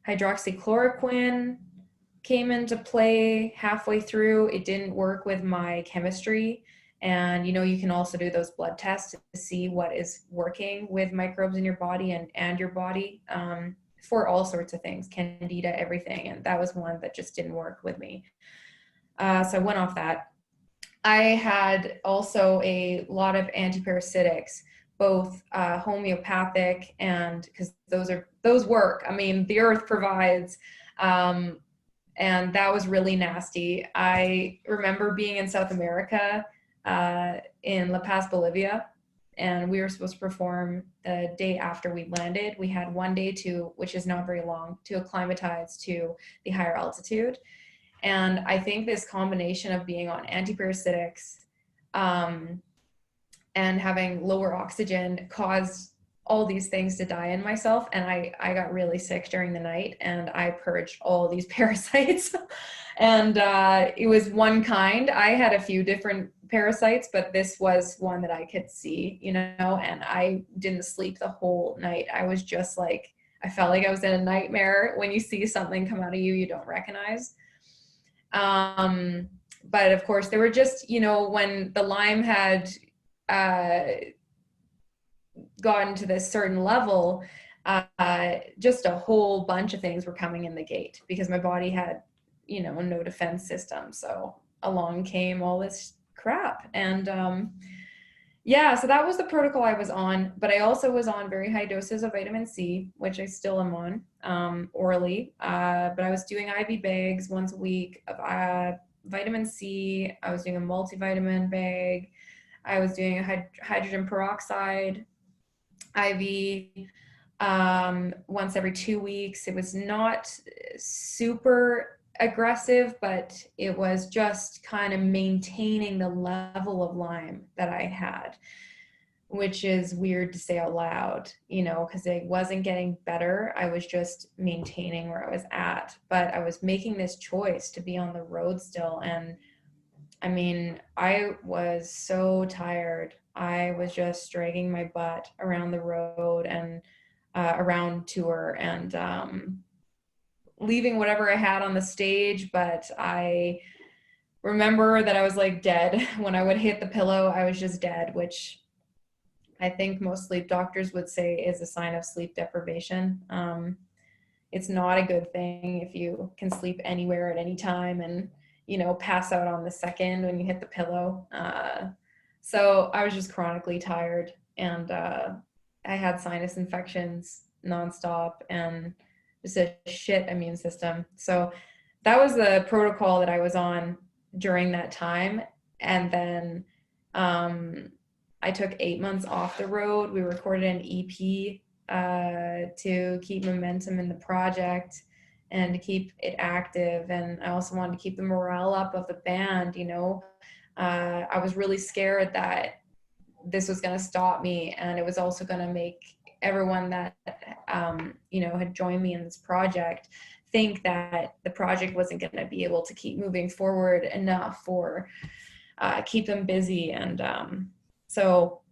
Hydroxychloroquine came into play halfway through. It didn't work with my chemistry. And, you know, you can also do those blood tests to see what is working with microbes in your body and your body for all sorts of things, candida, everything. And that was one that just didn't work with me. So I went off that. I had also a lot of antiparasitics, both homeopathic, and because those work. I mean, the earth provides, and that was really nasty. I remember being in South America, in La Paz, Bolivia, and we were supposed to perform the day after we landed. We had one day which is not very long, to acclimatize to the higher altitude. And I think this combination of being on antiparasitics and having lower oxygen caused all these things to die in myself. And I got really sick during the night, and I purged all these parasites. And it was one kind. I had a few different parasites, but this was one that I could see, you know, and I didn't sleep the whole night. I was just like, I felt like I was in a nightmare when you see something come out of you don't recognize. But of course, there were just, you know, when the Lyme had gotten to this certain level, just a whole bunch of things were coming in the gate because my body had, you know, no defense system. So along came all this crap. And yeah, so that was the protocol I was on. But I also was on very high doses of vitamin C, which I still am on orally. But I was doing IV bags once a week of vitamin C. I was doing a multivitamin bag. I was doing a hydrogen peroxide IV once every 2 weeks. It was not super aggressive, but it was just kind of maintaining the level of Lyme that I had, which is weird to say out loud, you know, because it wasn't getting better. I was just maintaining where I was at, but I was making this choice to be on the road still. And I mean, I was so tired. I was just dragging my butt around the road and around tour and leaving whatever I had on the stage. But I remember that I was like dead. When I would hit the pillow, I was just dead, which I think most sleep doctors would say is a sign of sleep deprivation. It's not a good thing if you can sleep anywhere at any time and, you know, pass out on the second when you hit the pillow. So I was just chronically tired, and I had sinus infections nonstop and just a shit immune system. So that was the protocol that I was on during that time. And then I took 8 months off the road. We recorded an EP to keep momentum in the project and to keep it active. And I also wanted to keep the morale up of the band, you know. I was really scared that this was going to stop me, and it was also going to make everyone that, you know, had joined me in this project think that the project wasn't going to be able to keep moving forward enough or keep them busy. And so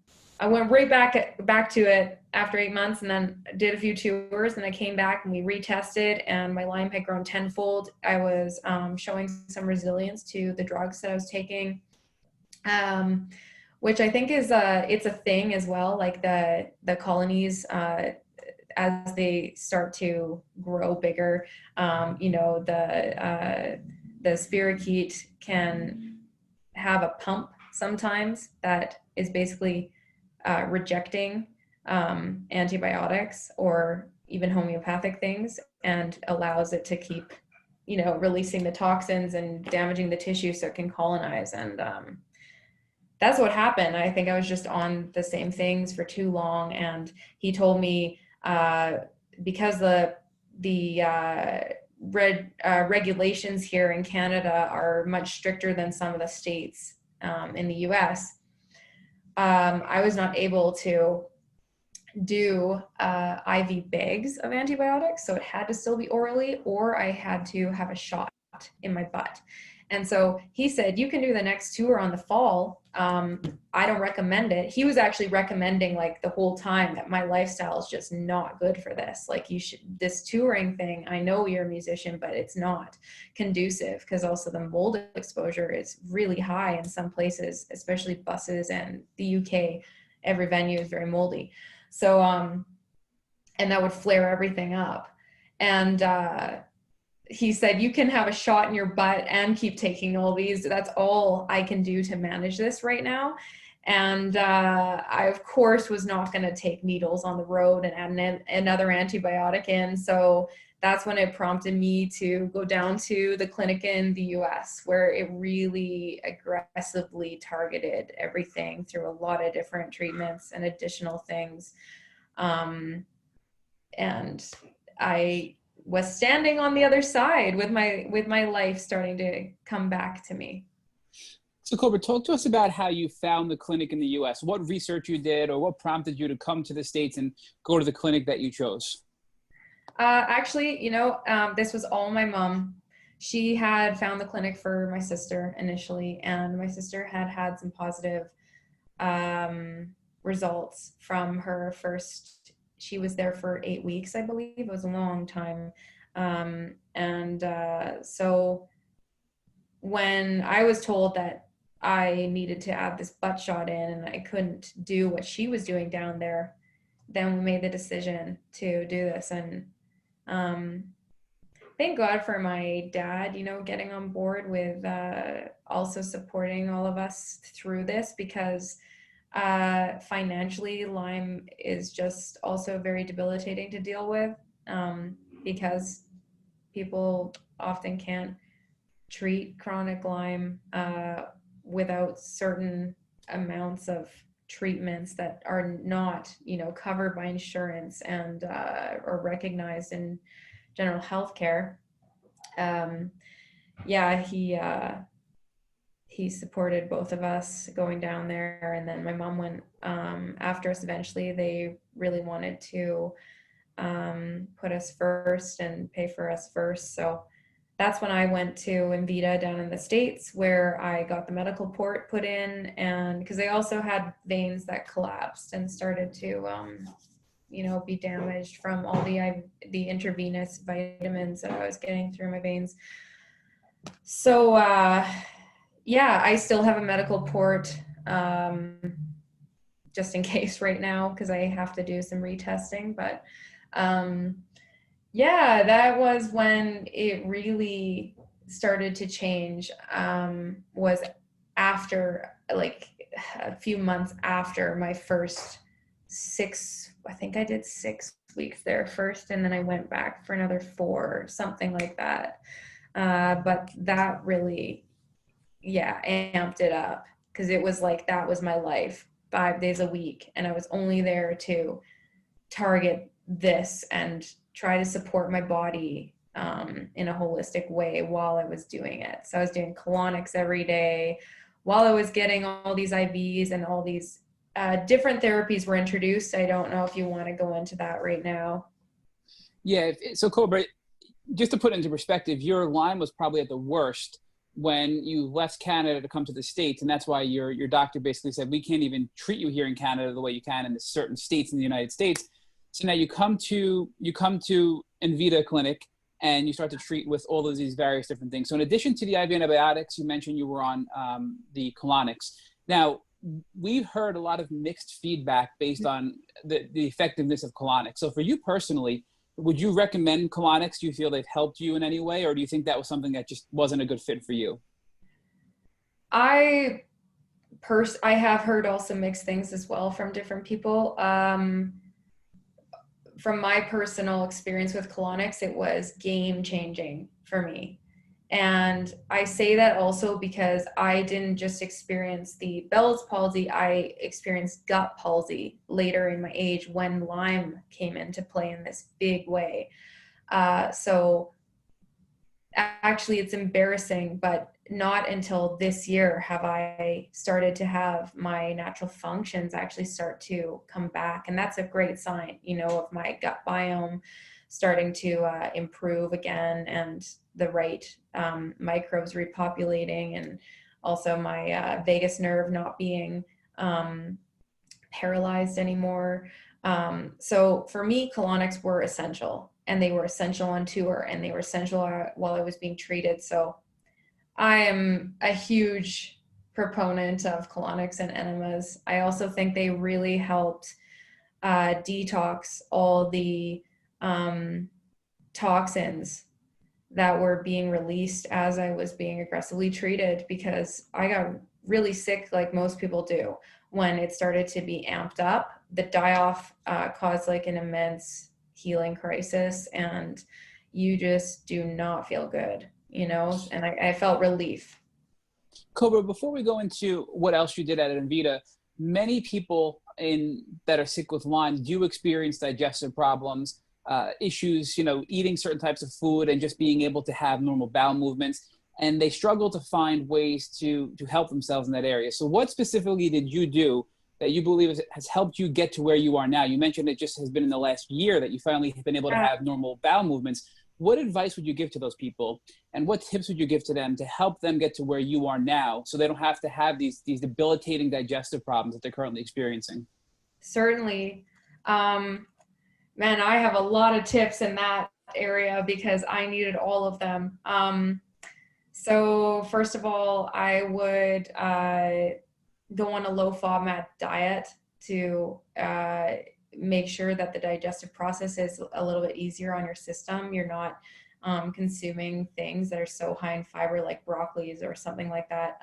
I went right back to it after 8 months, and then did a few tours, and I came back and we retested, and my Lyme had grown tenfold. I was showing some resilience to the drugs that I was taking, which I think is it's a thing as well. Like the colonies, as they start to grow bigger, you know, the spirochete can have a pump sometimes that is basically rejecting antibiotics or even homeopathic things, and allows it to keep, you know, releasing the toxins and damaging the tissue so it can colonize. And that's what happened. I think I was just on the same things for too long. And he told me because the regulations here in Canada are much stricter than some of the states in the US, I was not able to do IV bags of antibiotics. So it had to still be orally, or I had to have a shot in my butt. And so he said, you can do the next tour on the fall. I don't recommend it. He was actually recommending, like, the whole time that my lifestyle is just not good for this. Like, you should, this touring thing, I know you're a musician, but it's not conducive, because also the mold exposure is really high in some places, especially buses and the UK. Every venue is very moldy. So, and that would flare everything up. And he said, you can have a shot in your butt and keep taking all these. That's all I can do to manage this right now. And I, of course, was not going to take needles on the road and add another antibiotic in. So that's when it prompted me to go down to the clinic in the US, where it really aggressively targeted everything through a lot of different treatments and additional things. And I was standing on the other side with my life starting to come back to me. So Cobra, talk to us about how you found the clinic in the US. What research you did or what prompted you to come to the States and go to the clinic that you chose? Actually, this was all my mom. She had found the clinic for my sister initially, and my sister had had some positive results from her first. She was there for 8 weeks, I believe. It was a long time. So when I was told that I needed to add this butt shot in and I couldn't do what she was doing down there, then we made the decision to do this. And thank God for my dad, getting on board with also supporting all of us through this, because financially, Lyme is just also very debilitating to deal with, because people often can't treat chronic Lyme without certain amounts of treatments that are not, covered by insurance and or recognized in general health care. He supported both of us going down there, and then my mom went after us eventually. They really wanted to put us first and pay for us first. So that's when I went to Nvida down in the States, where I got the medical port put in, and because they also had veins that collapsed and started to be damaged from all the intravenous vitamins that I was getting through my veins. So I still have a medical port just in case right now, because I have to do some retesting. But that was when it really started to change, was after, like, a few months after my first I think I did 6 weeks there first, and then I went back for another 4, something like that. But that really, amped it up, because it was like, that was my life 5 days a week, and I was only there to target this and try to support my body in a holistic way while I was doing it. So I was doing colonics every day while I was getting all these IVs, and all these different therapies were introduced. I don't know if you want to go into that right now. Yeah, so Cobra, just to put it into perspective, your Lyme was probably at the worst when you left Canada to come to the States, and that's why your doctor basically said, we can't even treat you here in Canada the way you can in the certain states in the United States. So now you come to Nvida clinic, and you start to treat with all of these various different things. So in addition to the IV antibiotics, you mentioned you were on the Colonics. Now, we've heard a lot of mixed feedback based on the effectiveness of Colonics. So for you personally, would you recommend Colonics? Do you feel they've helped you in any way, or do you think that was something that just wasn't a good fit for you? I have heard also mixed things as well from different people. From my personal experience with Colonics, it was game changing for me. And I say that also because I didn't just experience the Bell's palsy, I experienced gut palsy later in my age when Lyme came into play in this big way. So actually, it's embarrassing, but not until this year have I started to have my natural functions actually start to come back. And that's a great sign, of my gut biome starting to improve again, and the right microbes repopulating, and also my vagus nerve not being paralyzed anymore. So for me, colonics were essential, and they were essential on tour, and they were essential while I was being treated. So I am a huge proponent of colonics and enemas. I also think they really helped detox all the toxins that were being released as I was being aggressively treated, because I got really sick, like most people do, when it started to be amped up. The die-off caused like an immense healing crisis, and you just do not feel good, and I felt relief. Cobra, before we go into what else you did at Nvida, many people that are sick with Lyme do experience digestive problems, issues, eating certain types of food and just being able to have normal bowel movements. and they struggle to find ways to help themselves in that area. So what specifically did you do that you believe has helped you get to where you are now? You mentioned it just has been in the last year that you finally have been able to have normal bowel movements. What advice would you give to those people, and what tips would you give to them to help them get to where you are now so they don't have to have these debilitating digestive problems that they're currently experiencing? Certainly. Man, I have a lot of tips in that area because I needed all of them. So first of all, I would go on a low FODMAP diet to make sure that the digestive process is a little bit easier on your system. You're not consuming things that are so high in fiber like broccolis or something like that.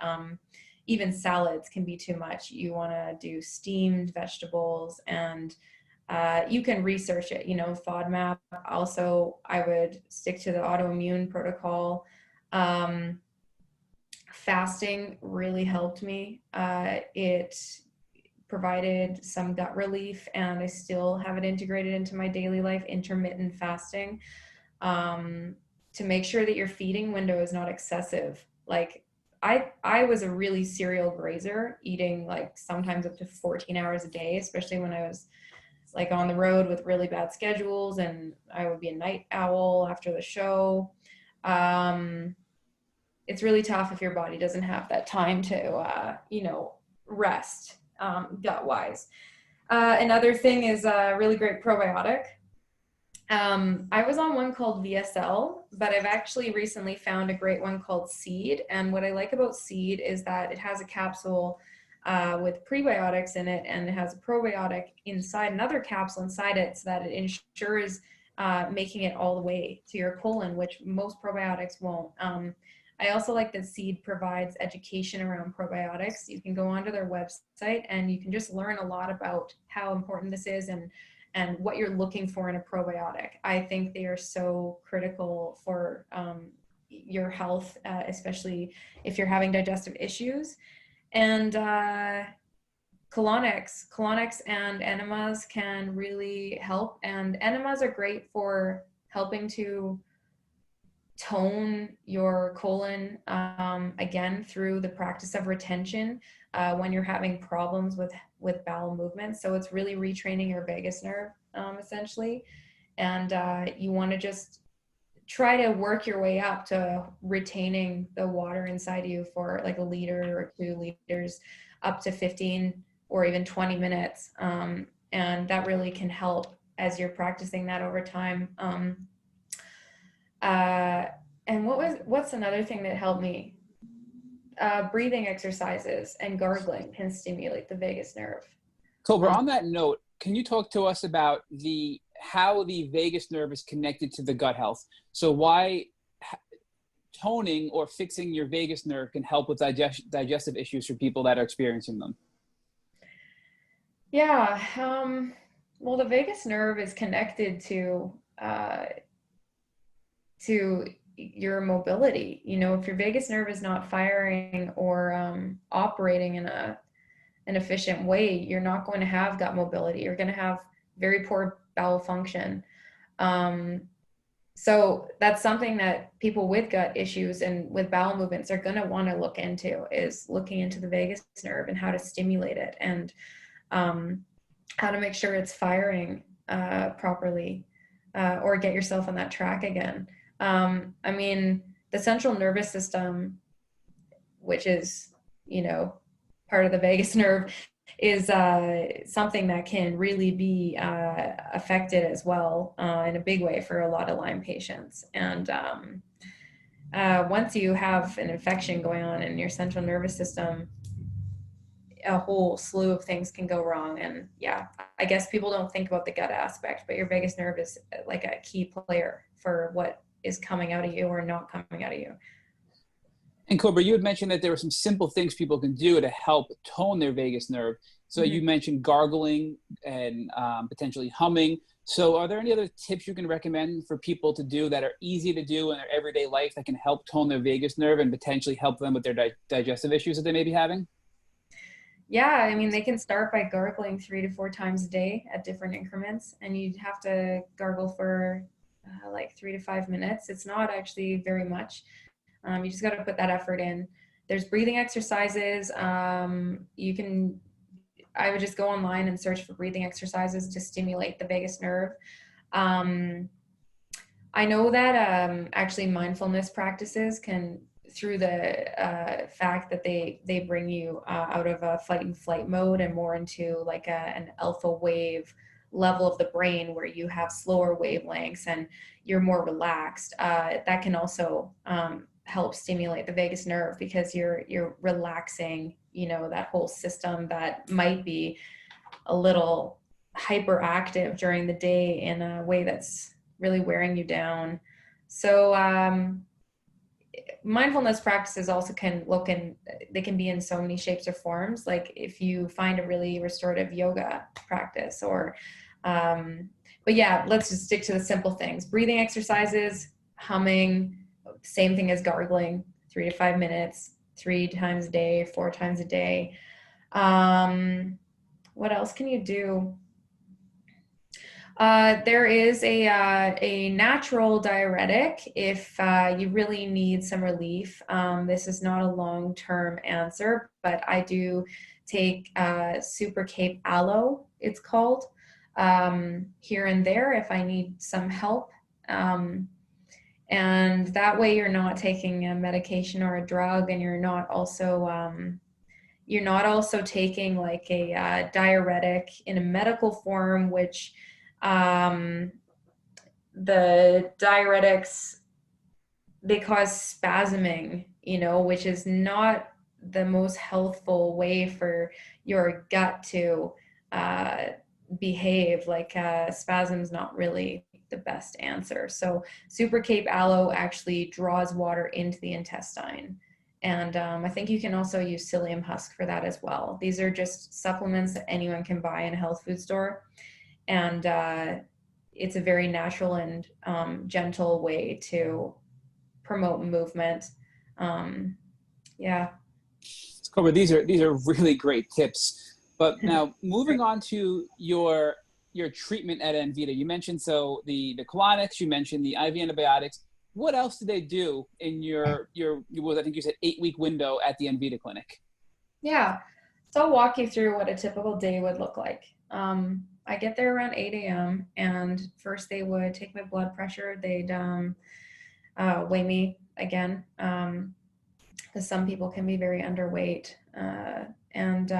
Even salads can be too much. You want to do steamed vegetables, and you can research it, FODMAP. Also, I would stick to the autoimmune protocol. Fasting really helped me. It provided some gut relief, and I still have it integrated into my daily life, intermittent fasting, to make sure that your feeding window is not excessive. Like I was a really serial grazer, eating like sometimes up to 14 hours a day, especially when I was like on the road with really bad schedules, and I would be a night owl after the show. It's really tough if your body doesn't have that time to, rest gut-wise. Another thing is a really great probiotic. I was on one called VSL, but I've actually recently found a great one called Seed. And what I like about Seed is that it has a capsule with prebiotics in it, and it has a probiotic inside, another capsule inside it, so that it ensures making it all the way to your colon, which most probiotics won't. I also like that Seed provides education around probiotics. You can go onto their website and you can just learn a lot about how important this is and what you're looking for in a probiotic. I think they are so critical for your health, especially if you're having digestive issues. And colonics and enemas can really help. And enemas are great for helping to tone your colon, again, through the practice of retention when you're having problems with bowel movement. So it's really retraining your vagus nerve, essentially. And you want to just try to work your way up to retaining the water inside you for like a liter or 2 liters, up to 15 or even 20 minutes. And that really can help as you're practicing that over time. And what's another thing that helped me? Breathing exercises and gargling can stimulate the vagus nerve. Kobra, on that note, can you talk to us about how the vagus nerve is connected to the gut health? So why toning or fixing your vagus nerve can help with digestive issues for people that are experiencing them? Yeah, well, the vagus nerve is connected to your mobility. If your vagus nerve is not firing or operating in an efficient way, you're not going to have gut mobility. You're going to have very poor bowel function. So that's something that people with gut issues and with bowel movements are going to want to look into, is looking into the vagus nerve and how to stimulate it, and how to make sure it's firing properly, or get yourself on that track again. The central nervous system, which is, part of the vagus nerve, is something that can really be affected as well in a big way for a lot of Lyme patients. And once you have an infection going on in your central nervous system, a whole slew of things can go wrong. And yeah, I guess people don't think about the gut aspect, but your vagus nerve is like a key player for what is coming out of you or not coming out of you. And Kobra, you had mentioned that there were some simple things people can do to help tone their vagus nerve. So you mentioned gargling and potentially humming. So are there any other tips you can recommend for people to do that are easy to do in their everyday life that can help tone their vagus nerve and potentially help them with their digestive issues that they may be having? Yeah, they can start by gargling 3 to 4 times a day at different increments, and you'd have to gargle for like 3 to 5 minutes. It's not actually very much. You just got to put that effort in. There's breathing exercises. I would just go online and search for breathing exercises to stimulate the vagus nerve. I know that actually mindfulness practices can, through the fact that they bring you out of a fight and flight mode and more into like an alpha wave level of the brain where you have slower wavelengths and you're more relaxed, that can also help stimulate the vagus nerve, because you're relaxing, you know, that whole system that might be a little hyperactive during the day in a way that's really wearing you down. So mindfulness practices also they can be in so many shapes or forms. Like if you find a really restorative yoga practice, or but yeah, let's just stick to the simple things. Breathing exercises, humming, same thing as gargling, 3 to 5 minutes, 3 times a day, 4 times a day. What else can you do? There is a natural diuretic if you really need some relief. This is not a long-term answer, but I do take Super Cape Aloe, it's called, here and there if I need some help. And that way you're not taking a medication or a drug, and you're not also taking like a diuretic in a medical form, which the diuretics, they cause spasming, you know, which is not the most healthful way for your gut to behave. Like spasm's not really the best answer. So Super Cape Aloe actually draws water into the intestine. And I think you can also use psyllium husk for that as well. These are just supplements that anyone can buy in a health food store. And it's a very natural and gentle way to promote movement. Yeah. Cobra, these are really great tips. But now moving on to your treatment at Nvida, you mentioned the colonics, you mentioned the IV antibiotics. What else did they do in your I think you said 8-week window at the Nvida clinic? Yeah. So I'll walk you through what a typical day would look like. I get there around 8 a.m. and first they would take my blood pressure. They'd weigh me again, because some people can be very underweight. And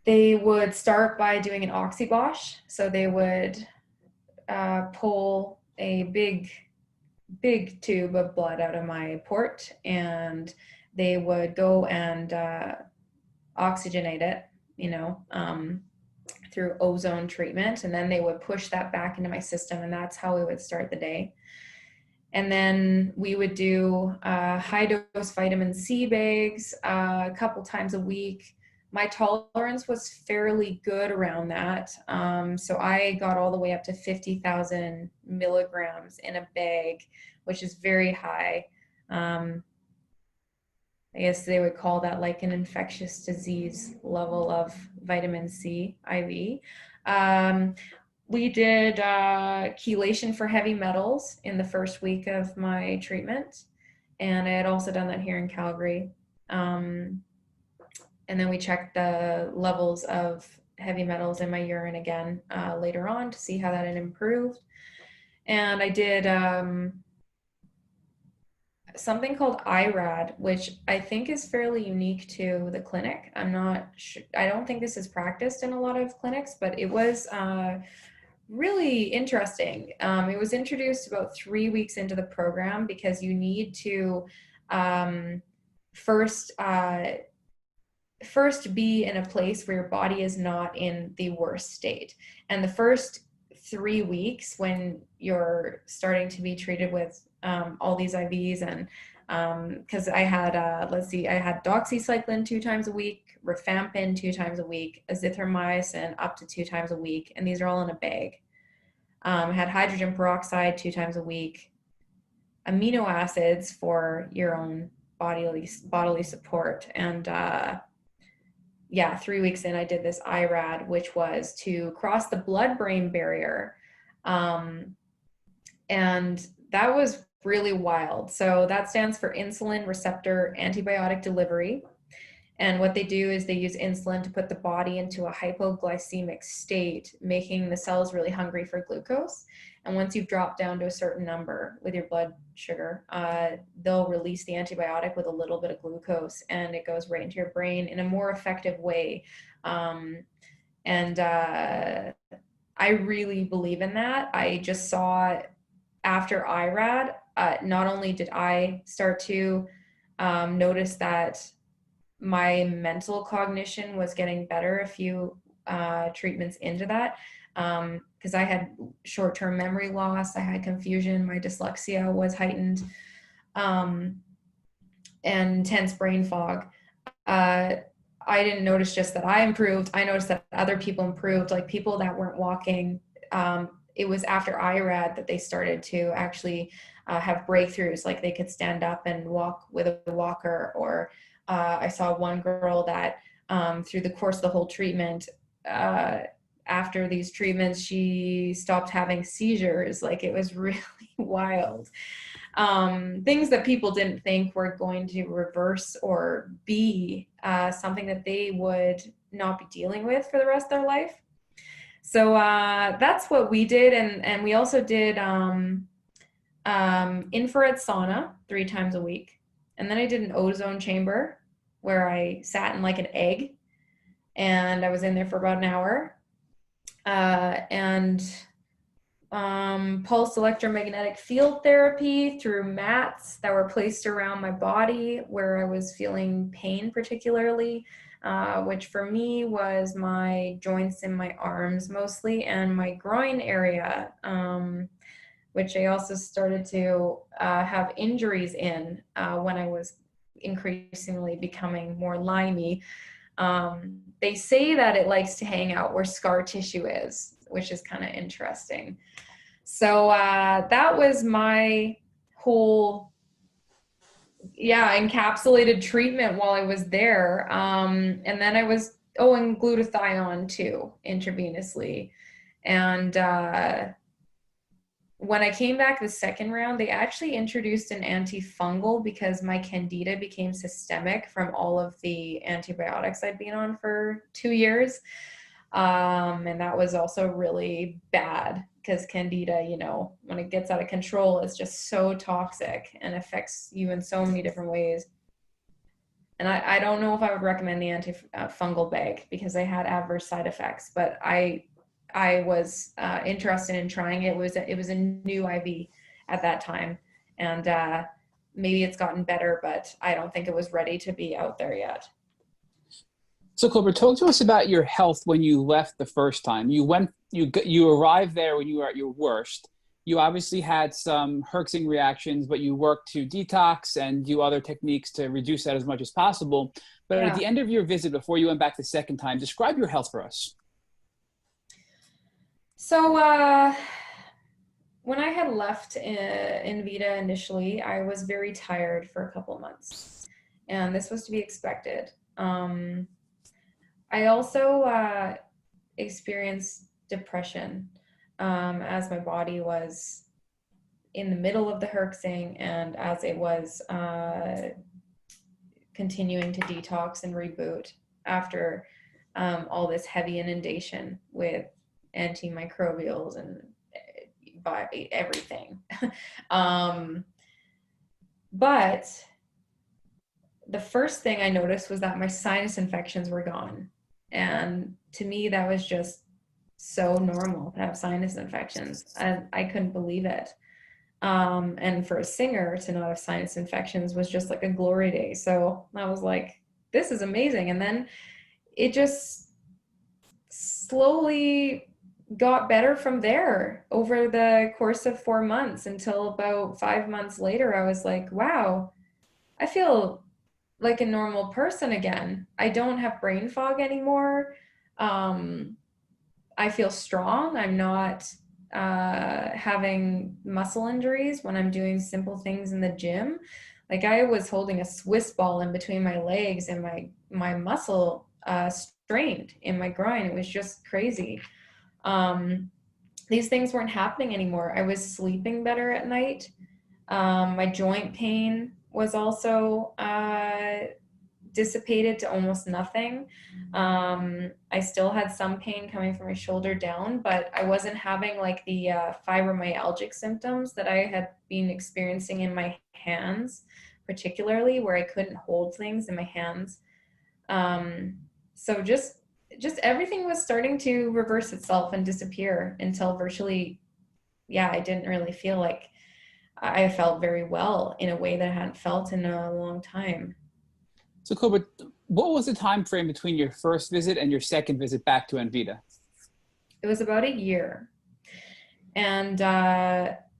they would start by doing an oxybosh. So they would pull a big tube of blood out of my port, and they would go and oxygenate it, you know, through ozone treatment, and then they would push that back into my system, and that's how we would start the day. And then we would do high dose vitamin C bags a couple times a week. My tolerance was fairly good around that. So I got all the way up to 50,000 milligrams in a bag, which is very high. I guess they would call that like an infectious disease level of vitamin C IV. We did chelation for heavy metals in the first week of my treatment. And I had also done that here in Calgary. And then we checked the levels of heavy metals in my urine again later on to see how that had improved. And I did something called IRAD, which I think is fairly unique to the clinic. I'm not sure, I don't think this is practiced in a lot of clinics, but it was really interesting. It was introduced about 3 weeks into the program because you need to first be in a place where your body is not in the worst state. And the first 3 weeks when you're starting to be treated with all these IVs, and because I had I had doxycycline 2 times a week, rifampin 2 times a week, azithromycin up to 2 times a week, and these are all in a bag. I had hydrogen peroxide 2 times a week, amino acids for your own bodily support, and 3 weeks in, I did this IRAD, which was to cross the blood-brain barrier. And that was really wild. So that stands for insulin receptor antibiotic delivery. And what they do is they use insulin to put the body into a hypoglycemic state, making the cells really hungry for glucose. And once you've dropped down to a certain number with your blood sugar, they'll release the antibiotic with a little bit of glucose, and it goes right into your brain in a more effective way. I really believe in that. I just saw after IRAD, not only did I start to notice that my mental cognition was getting better a few treatments into that, because I had short-term memory loss, I had confusion, my dyslexia was heightened, and intense brain fog. I didn't notice just that I improved. I noticed that other people improved, like people that weren't walking. It was after IRAD that they started to actually have breakthroughs, like they could stand up and walk with a walker. Or I saw one girl that through the course of the whole treatment, after these treatments, she stopped having seizures. Like, it was really wild. Things that people didn't think were going to reverse or be something that they would not be dealing with for the rest of their life. So that's what we did. And we also did infrared sauna 3 times a week. And then I did an ozone chamber where I sat in like an egg, and I was in there for about an hour. Pulsed electromagnetic field therapy through mats that were placed around my body where I was feeling pain particularly, which for me was my joints in my arms mostly, and my groin area, which I also started to have injuries in when I was increasingly becoming more limey. They say that it likes to hang out where scar tissue is, which is kind of interesting. So that was my whole, encapsulated treatment while I was there. And then I was, and glutathione too, intravenously. And when I came back the second round, they actually introduced an antifungal because my candida became systemic from all of the antibiotics I'd been on for 2 years. And that was also really bad because candida, when it gets out of control, it's just so toxic and affects you in so many different ways. And I don't know if I would recommend the antifungal bag because I had adverse side effects, but I was interested in trying it. It was a new IV at that time, and maybe it's gotten better, but I don't think it was ready to be out there yet. So Kobra, talk to us about your health when you left the first time. You arrived there when you were at your worst. You obviously had some herxing reactions, but you worked to detox and do other techniques to reduce that as much as possible. But at the end of your visit, before you went back the second time, describe your health for us. So when I had left Nvida initially, I was very tired for a couple of months, and this was to be expected. I also experienced depression as my body was in the middle of the herxing and as it was continuing to detox and reboot after all this heavy inundation with antimicrobials and everything. But the first thing I noticed was that my sinus infections were gone. And to me, that was just so normal to have sinus infections. And I couldn't believe it. And for a singer to not have sinus infections was just like a glory day. So I was like, this is amazing. And then it just slowly got better from there over the course of 4 months until about 5 months later, I was like, wow, I feel like a normal person again. I don't have brain fog anymore. I feel strong. I'm not having muscle injuries when I'm doing simple things in the gym. Like, I was holding a Swiss ball in between my legs and my muscle strained in my groin. It was just crazy. These things weren't happening anymore. I was sleeping better at night. My joint pain was also dissipated to almost nothing. I still had some pain coming from my shoulder down, but I wasn't having like the fibromyalgic symptoms that I had been experiencing in my hands, particularly where I couldn't hold things in my hands. So just everything was starting to reverse itself and disappear until virtually, yeah, I didn't really feel like I felt very well in a way that I hadn't felt in a long time. So Kobra, what was the time frame between your first visit and your second visit back to Nvida? It was about a year. And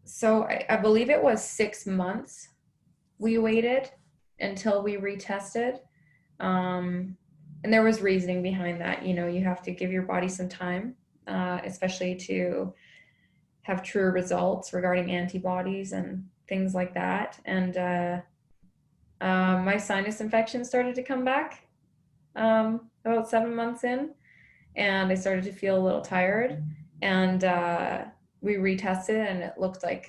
so I believe it was 6 months we waited until we retested. And there was reasoning behind that. You know, you have to give your body some time, especially to have truer results regarding antibodies and things like that. And my sinus infection started to come back about 7 months in, and I started to feel a little tired. And we retested, and it looked like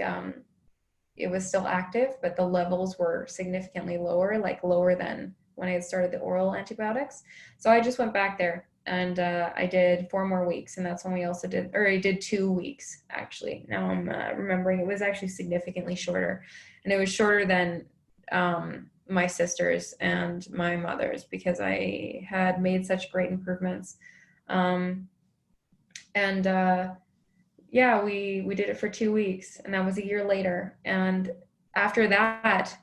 it was still active, but the levels were significantly lower, like lower than when I had started the oral antibiotics. So I just went back there, and I did 4 more weeks, and that's when we also did, or I did 2 weeks actually. Now I'm remembering, it was actually significantly shorter, and it was shorter than my sisters and my mother's because I had made such great improvements. Yeah, we did it for 2 weeks, and that was a year later. And after that,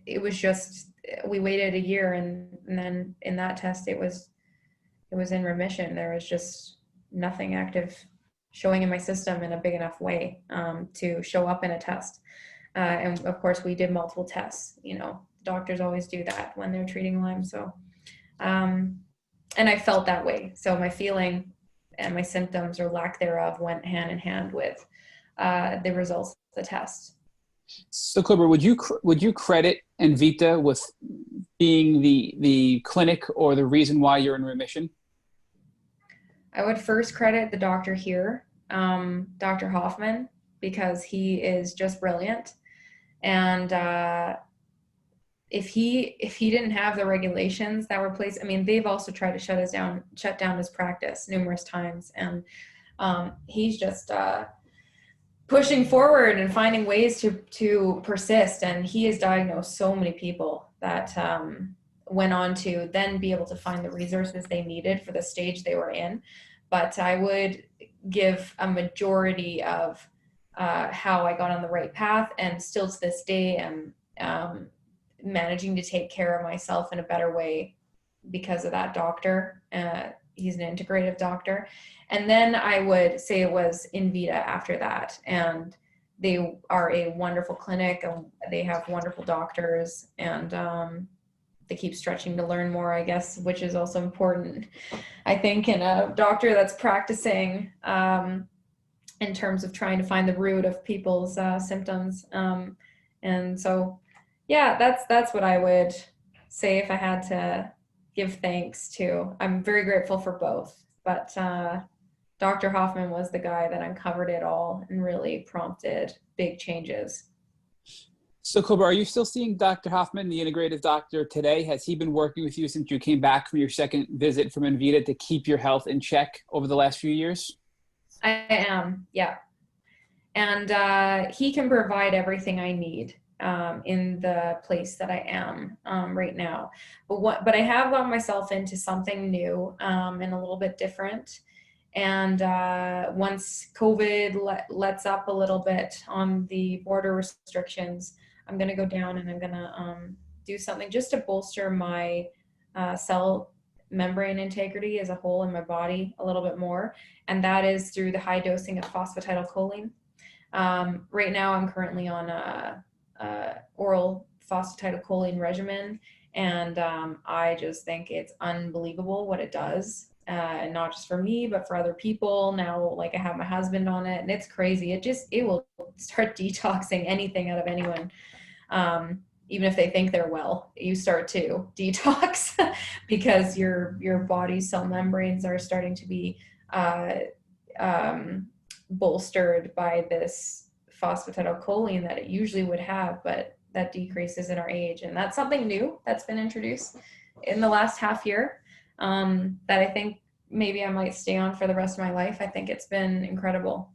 it was just, we waited a year, and then in that test, it was in remission. There was just nothing active showing in my system in a big enough way to show up in a test. And of course, we did multiple tests. You know, doctors always do that when they're treating Lyme. So, and I felt that way. So my feeling and my symptoms or lack thereof went hand in hand with the results of the test. So Kobra, would you credit Nvida with being the clinic or the reason why you're in remission? I would first credit the doctor here, Dr. Hoffman, because he is just brilliant. And if he didn't have the regulations that were placed, I mean, they've also tried to shut down his practice numerous times, and he's just pushing forward and finding ways to persist. And he has diagnosed so many people that went on to then be able to find the resources they needed for the stage they were in. But I would give a majority of how I got on the right path, and still to this day am managing to take care of myself in a better way because of that doctor. He's an integrative doctor. And then I would say it was Nvida after that. And they are a wonderful clinic, and they have wonderful doctors, and they keep stretching to learn more, I guess, which is also important, I think, in a doctor that's practicing in terms of trying to find the root of people's symptoms. And so, yeah, that's what I would say if I had to give thanks to. I'm very grateful for both, but Dr. Hoffman was the guy that uncovered it all and really prompted big changes. So Kobra, are you still seeing Dr. Hoffman, the integrative doctor, today? Has he been working with you since you came back from your second visit from Nvida to keep your health in check over the last few years? I am, yeah. And he can provide everything I need in the place that I am right now. But I have got myself into something new and a little bit different. And once COVID lets up a little bit on the border restrictions, I'm going to go down and I'm going to do something just to bolster my cell membrane integrity as a whole in my body a little bit more. And that is through the high dosing of phosphatidylcholine. Right now, I'm currently on a oral phosphatidylcholine regimen, and I just think it's unbelievable what it does. And not just for me, but for other people. Now, like, I have my husband on it, and it's crazy. It will start detoxing anything out of anyone. Even if they think they're well, you start to detox because your body's cell membranes are starting to be bolstered by this phosphatidylcholine that it usually would have, but that decreases in our age. And that's something new that's been introduced in the last half year, that I think maybe I might stay on for the rest of my life. I think it's been incredible.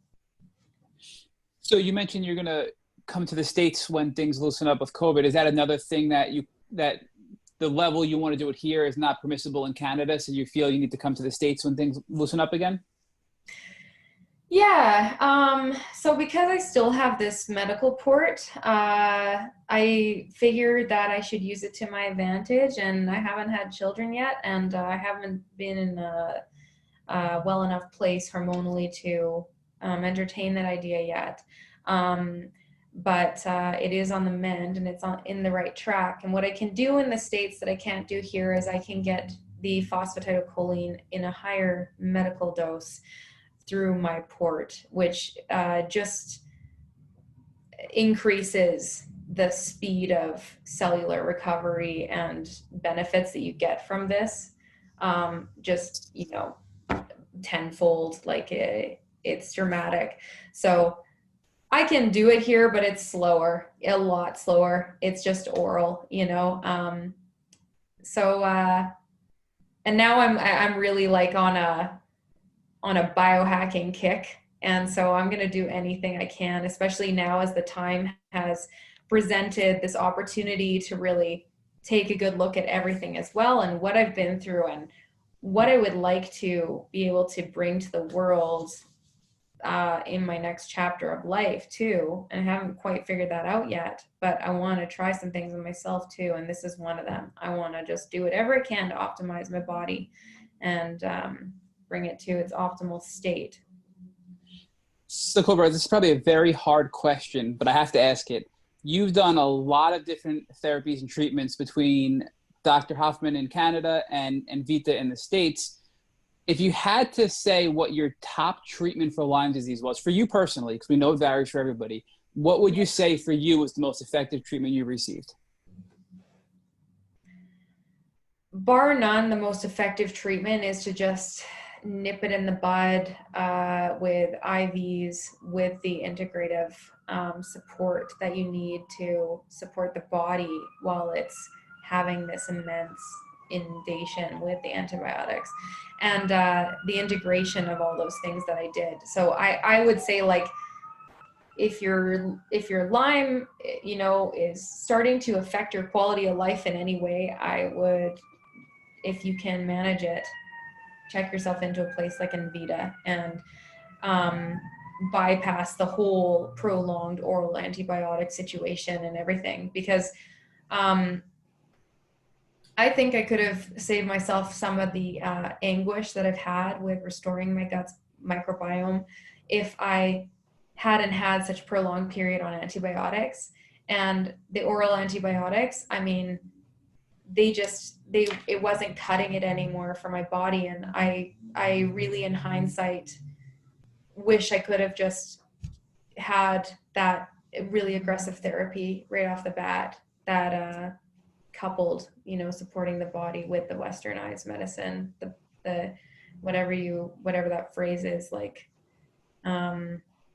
So you mentioned you're going to come to the States when things loosen up with COVID. Is that another thing that the level you want to do it here is not permissible in Canada, so you feel you need to come to the States when things loosen up again? Yeah. So because I still have this medical port, I figured that I should use it to my advantage, and I haven't had children yet, and I haven't been in a well enough place hormonally to entertain that idea yet. But it is on the mend, and it's in the right track. And what I can do in the States that I can't do here is I can get the phosphatidylcholine in a higher medical dose through my port, which just increases the speed of cellular recovery and benefits that you get from this. Just, you know, tenfold, like it's dramatic. So I can do it here, but it's slower, a lot slower. It's just oral, you know. And now I'm really like on a biohacking kick, and so I'm going to do anything I can, especially now as the time has presented this opportunity to really take a good look at everything as well, and what I've been through and what I would like to be able to bring to the world in my next chapter of life too. And I haven't quite figured that out yet, but I want to try some things on myself too, and this is one of them. I want to just do whatever I can to optimize my body and bring it to its optimal state. So Kobra, this is probably a very hard question, but I have to ask it. You've done a lot of different therapies and treatments between Dr. Hoffman in Canada and Nvida in the States. If you had to say what your top treatment for Lyme disease was, for you personally, because we know it varies for everybody, what would you say for you was the most effective treatment you received? Bar none, the most effective treatment is to just nip it in the bud with IVs, with the integrative support that you need to support the body while it's having this immense inundation with the antibiotics, and the integration of all those things that I did. So I would say, like, if your Lyme, you know, is starting to affect your quality of life in any way, I would, if you can manage it, check yourself into a place like Nvida and bypass the whole prolonged oral antibiotic situation and everything, because I think I could have saved myself some of the anguish that I've had with restoring my gut's microbiome if I hadn't had such a prolonged period on antibiotics. And the oral antibiotics, I mean, it wasn't cutting it anymore for my body. And I really, in hindsight, wish I could have just had that really aggressive therapy right off the bat that coupled, you know, supporting the body with the westernized medicine, the whatever that phrase is, like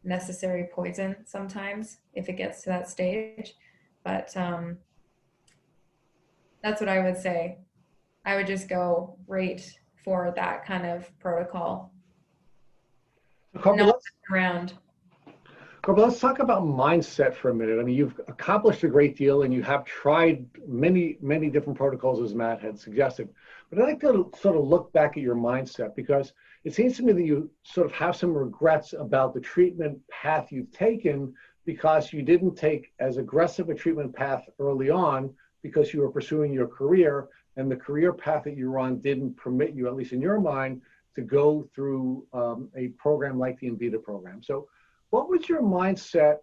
necessary poison sometimes if it gets to that stage. But that's what I would say. I would just go right for that kind of protocol. Kobra, Around. Kobra, let's talk about mindset for a minute. I mean, you've accomplished a great deal and you have tried many, many different protocols, as Matt had suggested. But I'd like to sort of look back at your mindset, because it seems to me that you sort of have some regrets about the treatment path you've taken, because you didn't take as aggressive a treatment path early on because you were pursuing your career, and the career path that you were on didn't permit you, at least in your mind, to go through a program like the Nvida program. So what was your mindset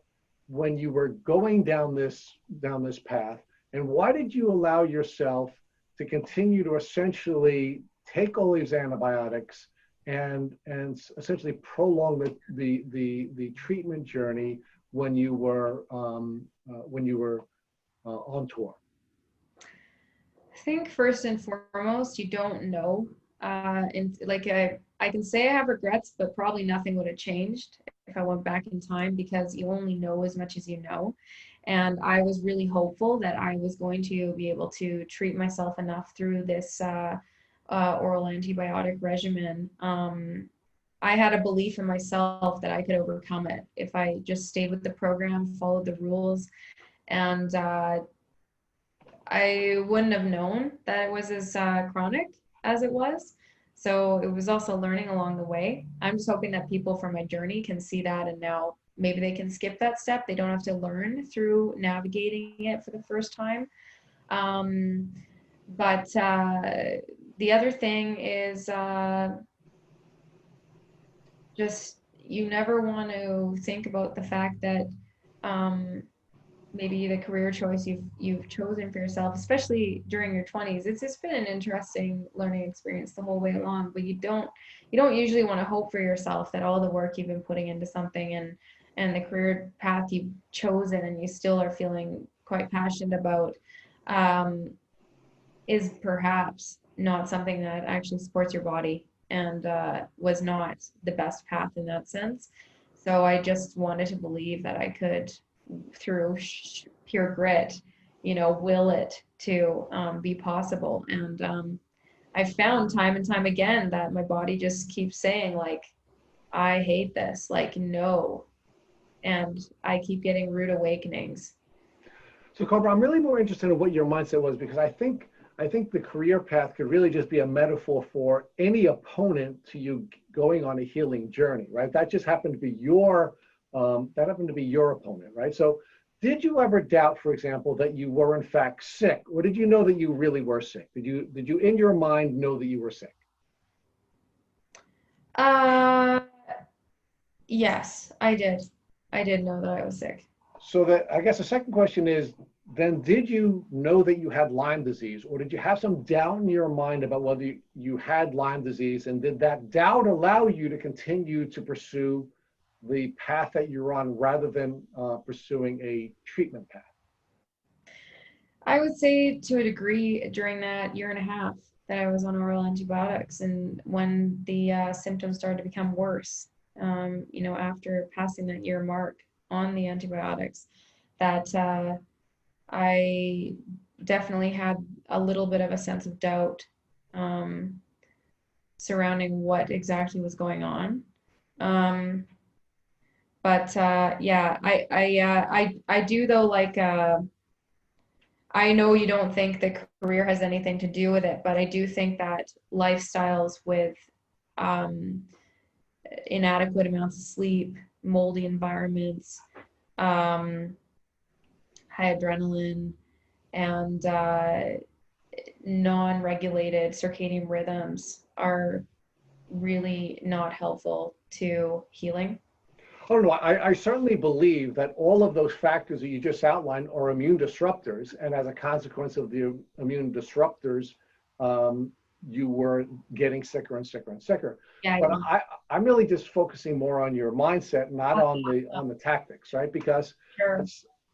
when you were going down this path, and why did you allow yourself to continue to essentially take all these antibiotics and essentially prolong the treatment journey when you were on tour? I think first and foremost, you don't know. And like I can say I have regrets, but probably nothing would have changed if if I went back in time, because you only know as much as you know. And I was really hopeful that I was going to be able to treat myself enough through this oral antibiotic regimen. I had a belief in myself that I could overcome it if I just stayed with the program, followed the rules, and I wouldn't have known that it was as chronic as it was. So it was also learning along the way. I'm just hoping that people from my journey can see that, and now maybe they can skip that step. They don't have to learn through navigating it for the first time. But the other thing is just you never want to think about the fact that maybe the career choice you've chosen for yourself, especially during your 20s, it's just been an interesting learning experience the whole way along. But you don't usually want to hope for yourself that all the work you've been putting into something and the career path you've chosen and you still are feeling quite passionate about is perhaps not something that actually supports your body and was not the best path in that sense. So I just wanted to believe that I could, through pure grit, will it to be possible. And I've found time and time again that my body just keeps saying, like, I hate this, like, no. And I keep getting rude awakenings. So Kobra, I'm really more interested in what your mindset was, because I think the career path could really just be a metaphor for any opponent to you going on a healing journey, right? That just happened to be your opponent, right? So did you ever doubt, for example, that you were in fact sick, or did you know that you really were sick? Did you in your mind know that you were sick? Yes, I did. I did know that I was sick. So that, I guess the second question is, then did you know that you had Lyme disease, or did you have some doubt in your mind about whether you had Lyme disease, and did that doubt allow you to continue to pursue the path that you're on rather than pursuing a treatment path? I would say to a degree during that year and a half that I was on oral antibiotics, and when the symptoms started to become worse, after passing that year mark on the antibiotics, that I definitely had a little bit of a sense of doubt surrounding what exactly was going on. But yeah, I do though, like, I know you don't think the career has anything to do with it, but I do think that lifestyles with inadequate amounts of sleep, moldy environments, high adrenaline, and non-regulated circadian rhythms are really not helpful to healing. I don't know. I certainly believe that all of those factors that you just outlined are immune disruptors, and as a consequence of the immune disruptors, you were getting sicker and sicker and sicker. Yeah, But I'm really just focusing more on your mindset, not on the tactics, right? Because sure.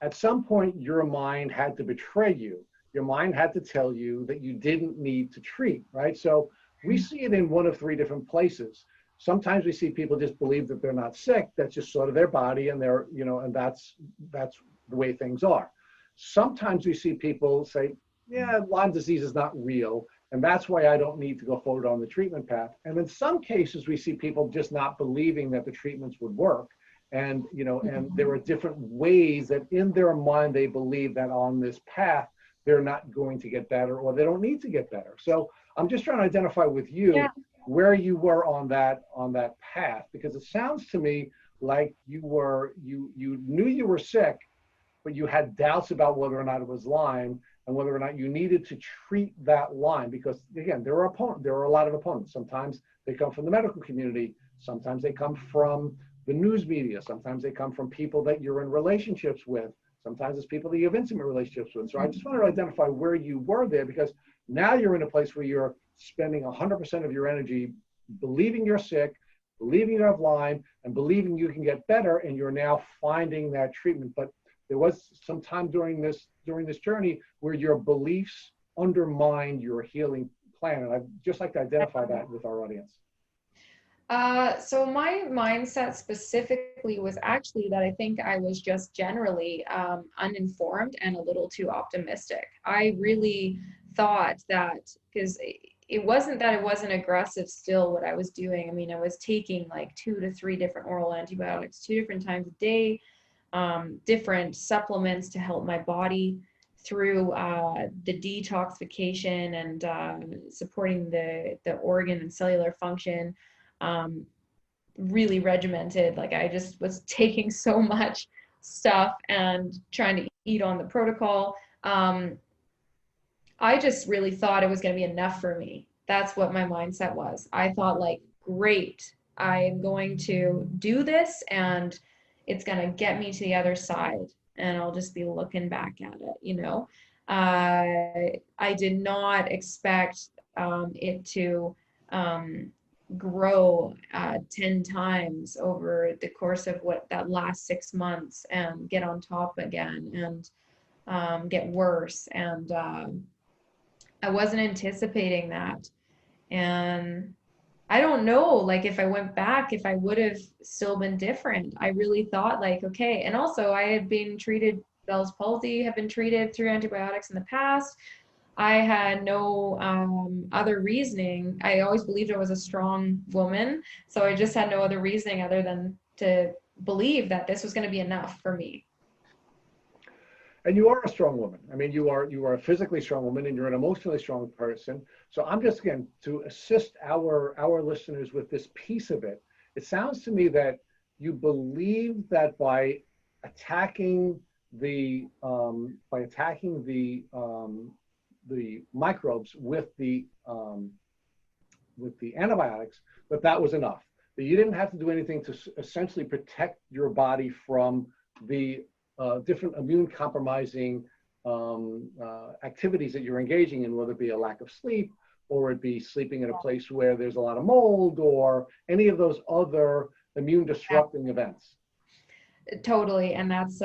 at some point, your mind had to betray you. Your mind had to tell you that you didn't need to treat, right? So we see it in one of three different places. Sometimes we see people just believe that they're not sick. That's just sort of their body, and they're, and that's the way things are. Sometimes we see people say, yeah, Lyme disease is not real, and that's why I don't need to go forward on the treatment path. And in some cases, we see people just not believing that the treatments would work. And, and there are different ways that in their mind, they believe that on this path, they're not going to get better, or they don't need to get better. So I'm just trying to identify with you where you were on that path, because it sounds to me like you knew you were sick, but you had doubts about whether or not it was Lyme and whether or not you needed to treat that Lyme, because again, there are a lot of opponents. Sometimes they come from the medical community, sometimes they come from the news media, sometimes they come from people that you're in relationships with, sometimes it's people that you have intimate relationships with. So I just wanted to identify where you were there, because now you're in a place where you're spending 100% of your energy believing you're sick, believing you have Lyme, and believing you can get better, and you're now finding that treatment. But there was some time during this journey where your beliefs undermined your healing plan, and I'd just like to identify that with our audience. So my mindset specifically was actually that I think I was just generally uninformed and a little too optimistic. I really thought that because it wasn't that it wasn't aggressive still what I was doing. I mean, I was taking like 2 to 3 different oral antibiotics 2 different times a day, different supplements to help my body through the detoxification and supporting the organ and cellular function. Um, Really regimented. Like I just was taking so much stuff and trying to eat on the protocol. I just really thought it was going to be enough for me. That's what my mindset was. I thought like, great, I'm going to do this and it's going to get me to the other side and I'll just be looking back at it, you know. I did not expect it to grow 10 times over the course of what that last 6 months and get on top again and get worse. And I wasn't anticipating that. And I don't know, like if I went back, if I would have still been different. I really thought like, okay. And also I had been treated, Bell's palsy, have been treated through antibiotics in the past. I had no other reasoning. I always believed I was a strong woman. So I just had no other reasoning other than to believe that this was going to be enough for me. And you are a strong woman. I mean, you are a physically strong woman, and you're an emotionally strong person. So I'm just, again, to assist our listeners with this piece of it. It sounds to me that you believe that by attacking the microbes with the antibiotics, that was enough. That you didn't have to do anything to essentially protect your body from the different immune compromising activities that you're engaging in, whether it be a lack of sleep or it be sleeping in a place where there's a lot of mold or any of those other immune disrupting events. Totally. And that's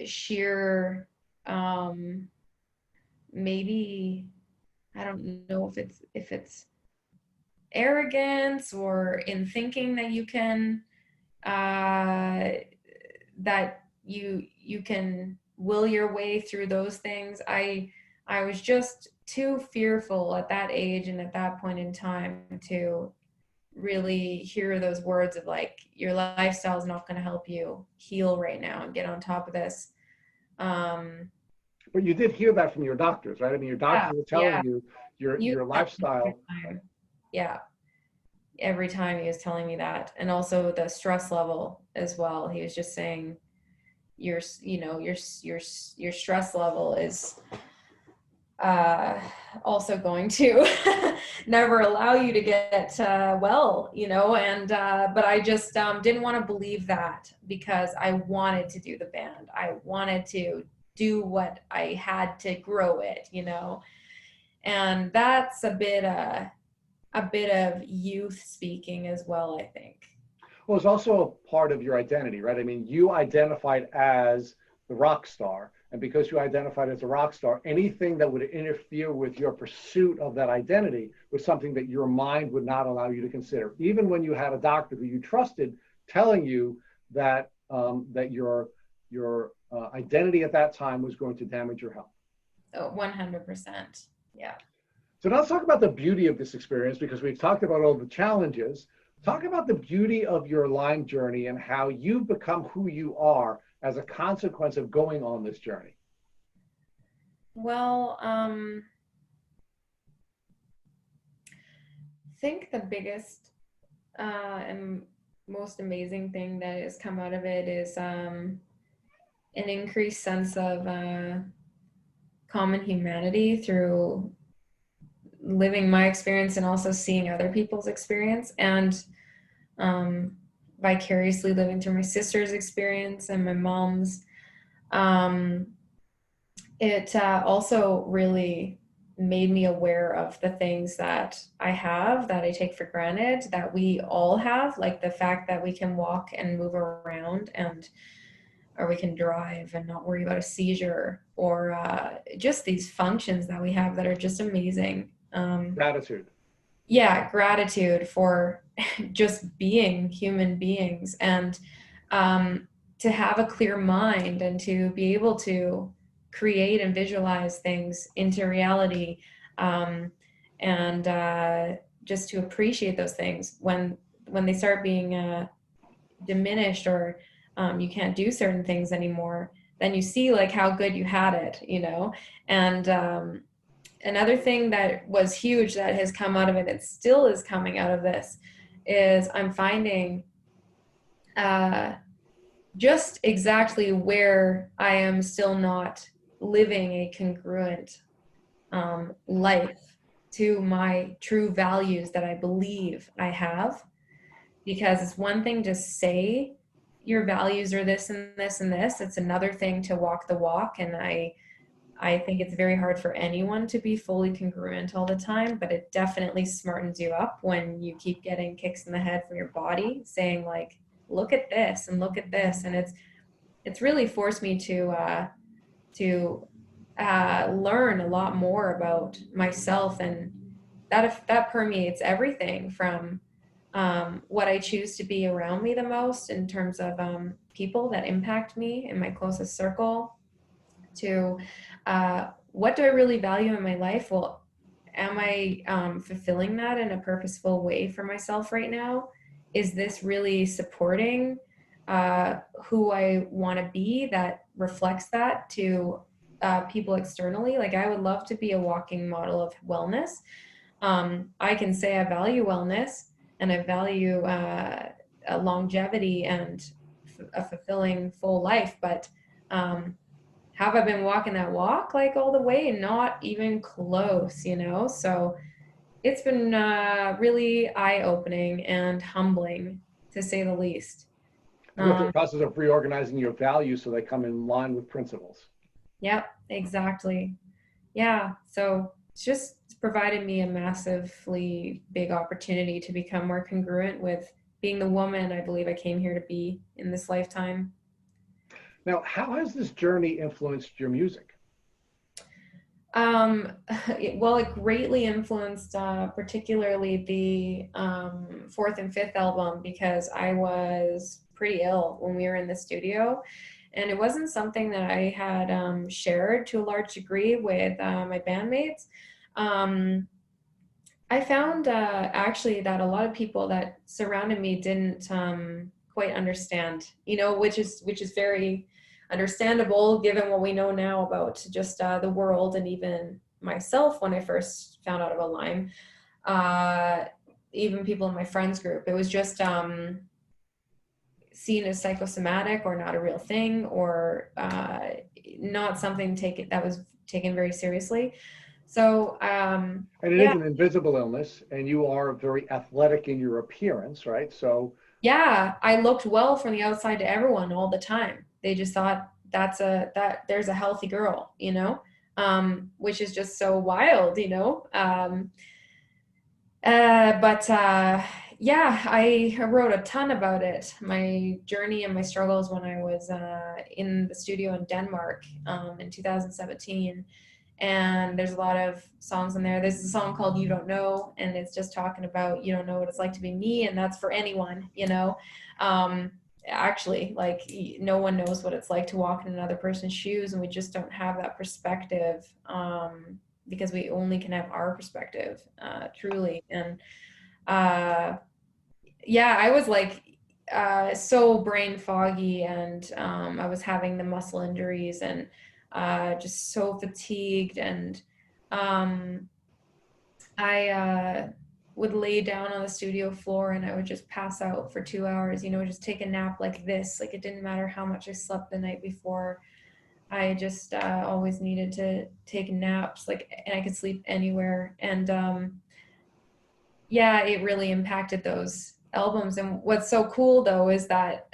sheer, maybe, I don't know if it's arrogance or in thinking that you can, that you can will your way through those things. I was just too fearful at that age and at that point in time to really hear those words of like, your lifestyle is not going to help you heal right now and get on top of this. But you did hear that from your doctors, right? I mean, your doctors were telling you your lifestyle. Yeah, every time he was telling me that. And also the stress level as well. He was just saying your stress level is also going to never allow you to get well, and but I just didn't want to believe that because I wanted to do the band. I wanted to do what I had to grow it, and that's a bit of youth speaking as well, I think. Well, it's also a part of your identity, right? I mean, you identified as the rock star. And because you identified as a rock star, anything that would interfere with your pursuit of that identity was something that your mind would not allow you to consider. Even when you had a doctor who you trusted telling you that that your identity at that time was going to damage your health. Oh, 100%. Yeah. So now let's talk about the beauty of this experience, because we've talked about all the challenges. Talk about the beauty of your Lyme journey and how you've become who you are as a consequence of going on this journey. Well, I think the biggest and most amazing thing that has come out of it is an increased sense of common humanity through living my experience and also seeing other people's experience, and vicariously living through my sister's experience and my mom's. It also really made me aware of the things that I have that I take for granted, that we all have, like the fact that we can walk and move around, or we can drive and not worry about a seizure, or just these functions that we have that are just amazing. Gratitude. yeah, gratitude for just being human beings, and to have a clear mind and to be able to create and visualize things into reality, um, and just to appreciate those things when they start being diminished, or you can't do certain things anymore, then you see like how good you had it, you know. And another thing that was huge that has come out of it, it still is coming out of this, is I'm finding uh, just exactly where I am still not living a congruent life to my true values that I believe I have. Because it's one thing to say your values are this and this and this. It's another thing to walk the walk. And I think it's very hard for anyone to be fully congruent all the time, but it definitely smartens you up when you keep getting kicks in the head from your body saying like, look at this and look at this. And it's really forced me to learn a lot more about myself, and that permeates everything from what I choose to be around me the most in terms of people that impact me in my closest circle, to what do I really value in my life? Well, am I fulfilling that in a purposeful way for myself right now? Is this really supporting who I want to be that reflects that to people externally? Like, I would love to be a walking model of wellness. I can say I value wellness and I value a longevity and a fulfilling full life, but have I been walking that walk like all the way? Not even close, you know? So it's been really eye-opening and humbling, to say the least. You go through the process of reorganizing your values so they come in line with principles. Yep, exactly. Yeah, so it's just provided me a massively big opportunity to become more congruent with being the woman I believe I came here to be in this lifetime. Now, how has this journey influenced your music? Um, well, it greatly influenced, particularly the fourth and fifth album, because I was pretty ill when we were in the studio, and it wasn't something that I had shared to a large degree with my bandmates. Um, I found actually that a lot of people that surrounded me didn't quite understand, you know, which is very understandable given what we know now about just the world, and even myself when I first found out about Lyme. Uh, Even people in my friends group, it was just seen as psychosomatic or not a real thing, or not something that was taken very seriously. So And it is yeah. an invisible illness, and you are very athletic in your appearance, right? So, Yeah, I looked well from the outside to everyone all the time. They just thought that there's a healthy girl, you know, which is just so wild, you know. But yeah, I wrote a ton about it, my journey and my struggles when I was in the studio in Denmark in 2017. And there's a lot of songs in there. There's a song called You Don't Know, and it's just talking about you don't know what it's like to be me, and that's for anyone, you know. Um, Actually, like, no one knows what it's like to walk in another person's shoes, and we just don't have that perspective, because we only can have our perspective, truly. And yeah, I was like so brain foggy, and I was having the muscle injuries, and just so fatigued, and um, I would lay down on the studio floor and I would just pass out for 2 hours, you know, just take a nap like this. Like, it didn't matter how much I slept the night before. I just always needed to take naps, like, and I could sleep anywhere. And yeah, it really impacted those albums. And what's so cool though is that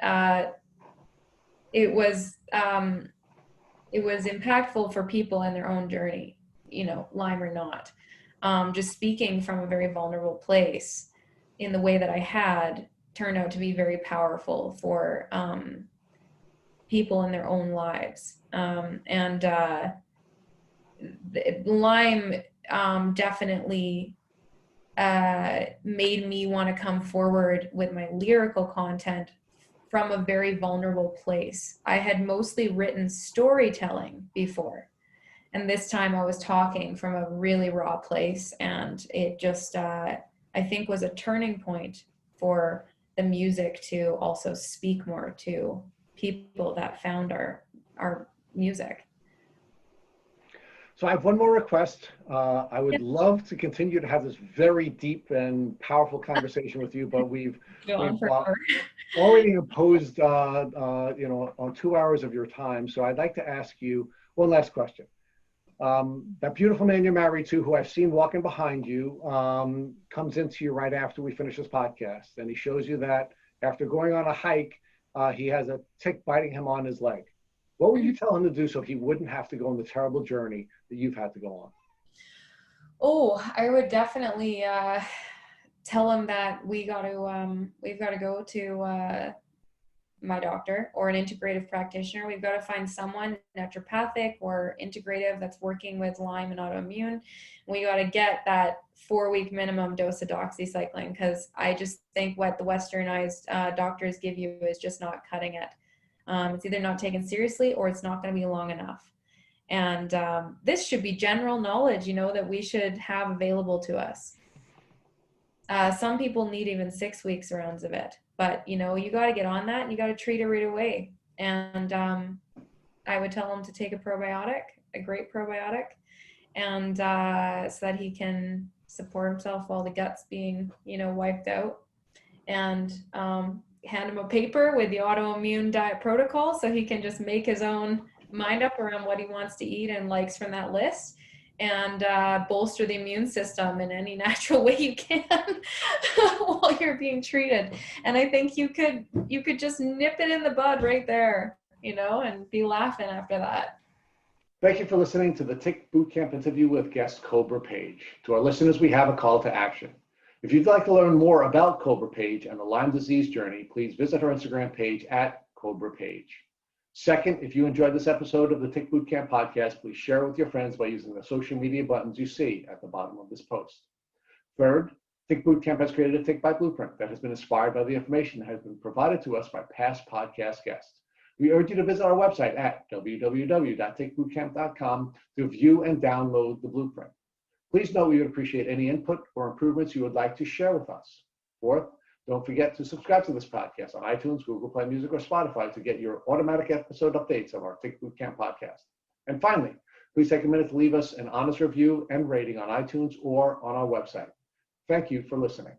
it was um, it was impactful for people in their own journey, you know, Lyme or not. Just speaking from a very vulnerable place in the way that I had turned out to be very powerful for people in their own lives. And Lyme definitely made me want to come forward with my lyrical content from a very vulnerable place. I had mostly written storytelling before, and this time I was talking from a really raw place, and it just, I think, was a turning point for the music to also speak more to people that found our music. So I have one more request. I would love to continue to have this very deep and powerful conversation with you, but we've already imposed, on 2 hours of your time. So I'd like to ask you one last question. That beautiful man you're married to, who I've seen walking behind you, comes into you right after we finish this podcast, and he shows you that after going on a hike, he has a tick biting him on his leg. What would you tell him to do so he wouldn't have to go on the terrible journey that you've had to go on? Oh, I would definitely tell him that we've got to go to my doctor or an integrative practitioner. We've got to find someone naturopathic or integrative that's working with Lyme and autoimmune. We got to get that 4-week minimum dose of doxycycline, because I just think what the westernized doctors give you is just not cutting it. It's either not taken seriously or it's not going to be long enough. And this should be general knowledge, that we should have available to us. Some people need even 6 weeks rounds of it, but you got to get on that and you got to treat it right away. And I would tell him to take a probiotic, a great probiotic, and so that he can support himself while the gut's being, wiped out. And hand him a paper with the autoimmune diet protocol so he can just make his own mind up around what he wants to eat and likes from that list, and bolster the immune system in any natural way you can while you're being treated. And I think you could just nip it in the bud right there, and be laughing after that. Thank you for listening to the Tick Bootcamp interview with guest Kobra Paige. To our listeners, we have a call to action. If you'd like to learn more about Kobra Paige and the Lyme disease journey, please visit her Instagram page at Kobra Paige. Second, if you enjoyed this episode of the Tick Bootcamp podcast, please share it with your friends by using the social media buttons you see at the bottom of this post. Third, Tick Bootcamp has created a Tick Bite Blueprint that has been inspired by the information that has been provided to us by past podcast guests. We urge you to visit our website at www.tickbootcamp.com to view and download the blueprint. Please note we would appreciate any input or improvements you would like to share with us. Fourth, don't forget to subscribe to this podcast on iTunes, Google Play Music, or Spotify to get your automatic episode updates of our Tick Bootcamp podcast. And finally, please take a minute to leave us an honest review and rating on iTunes or on our website. Thank you for listening.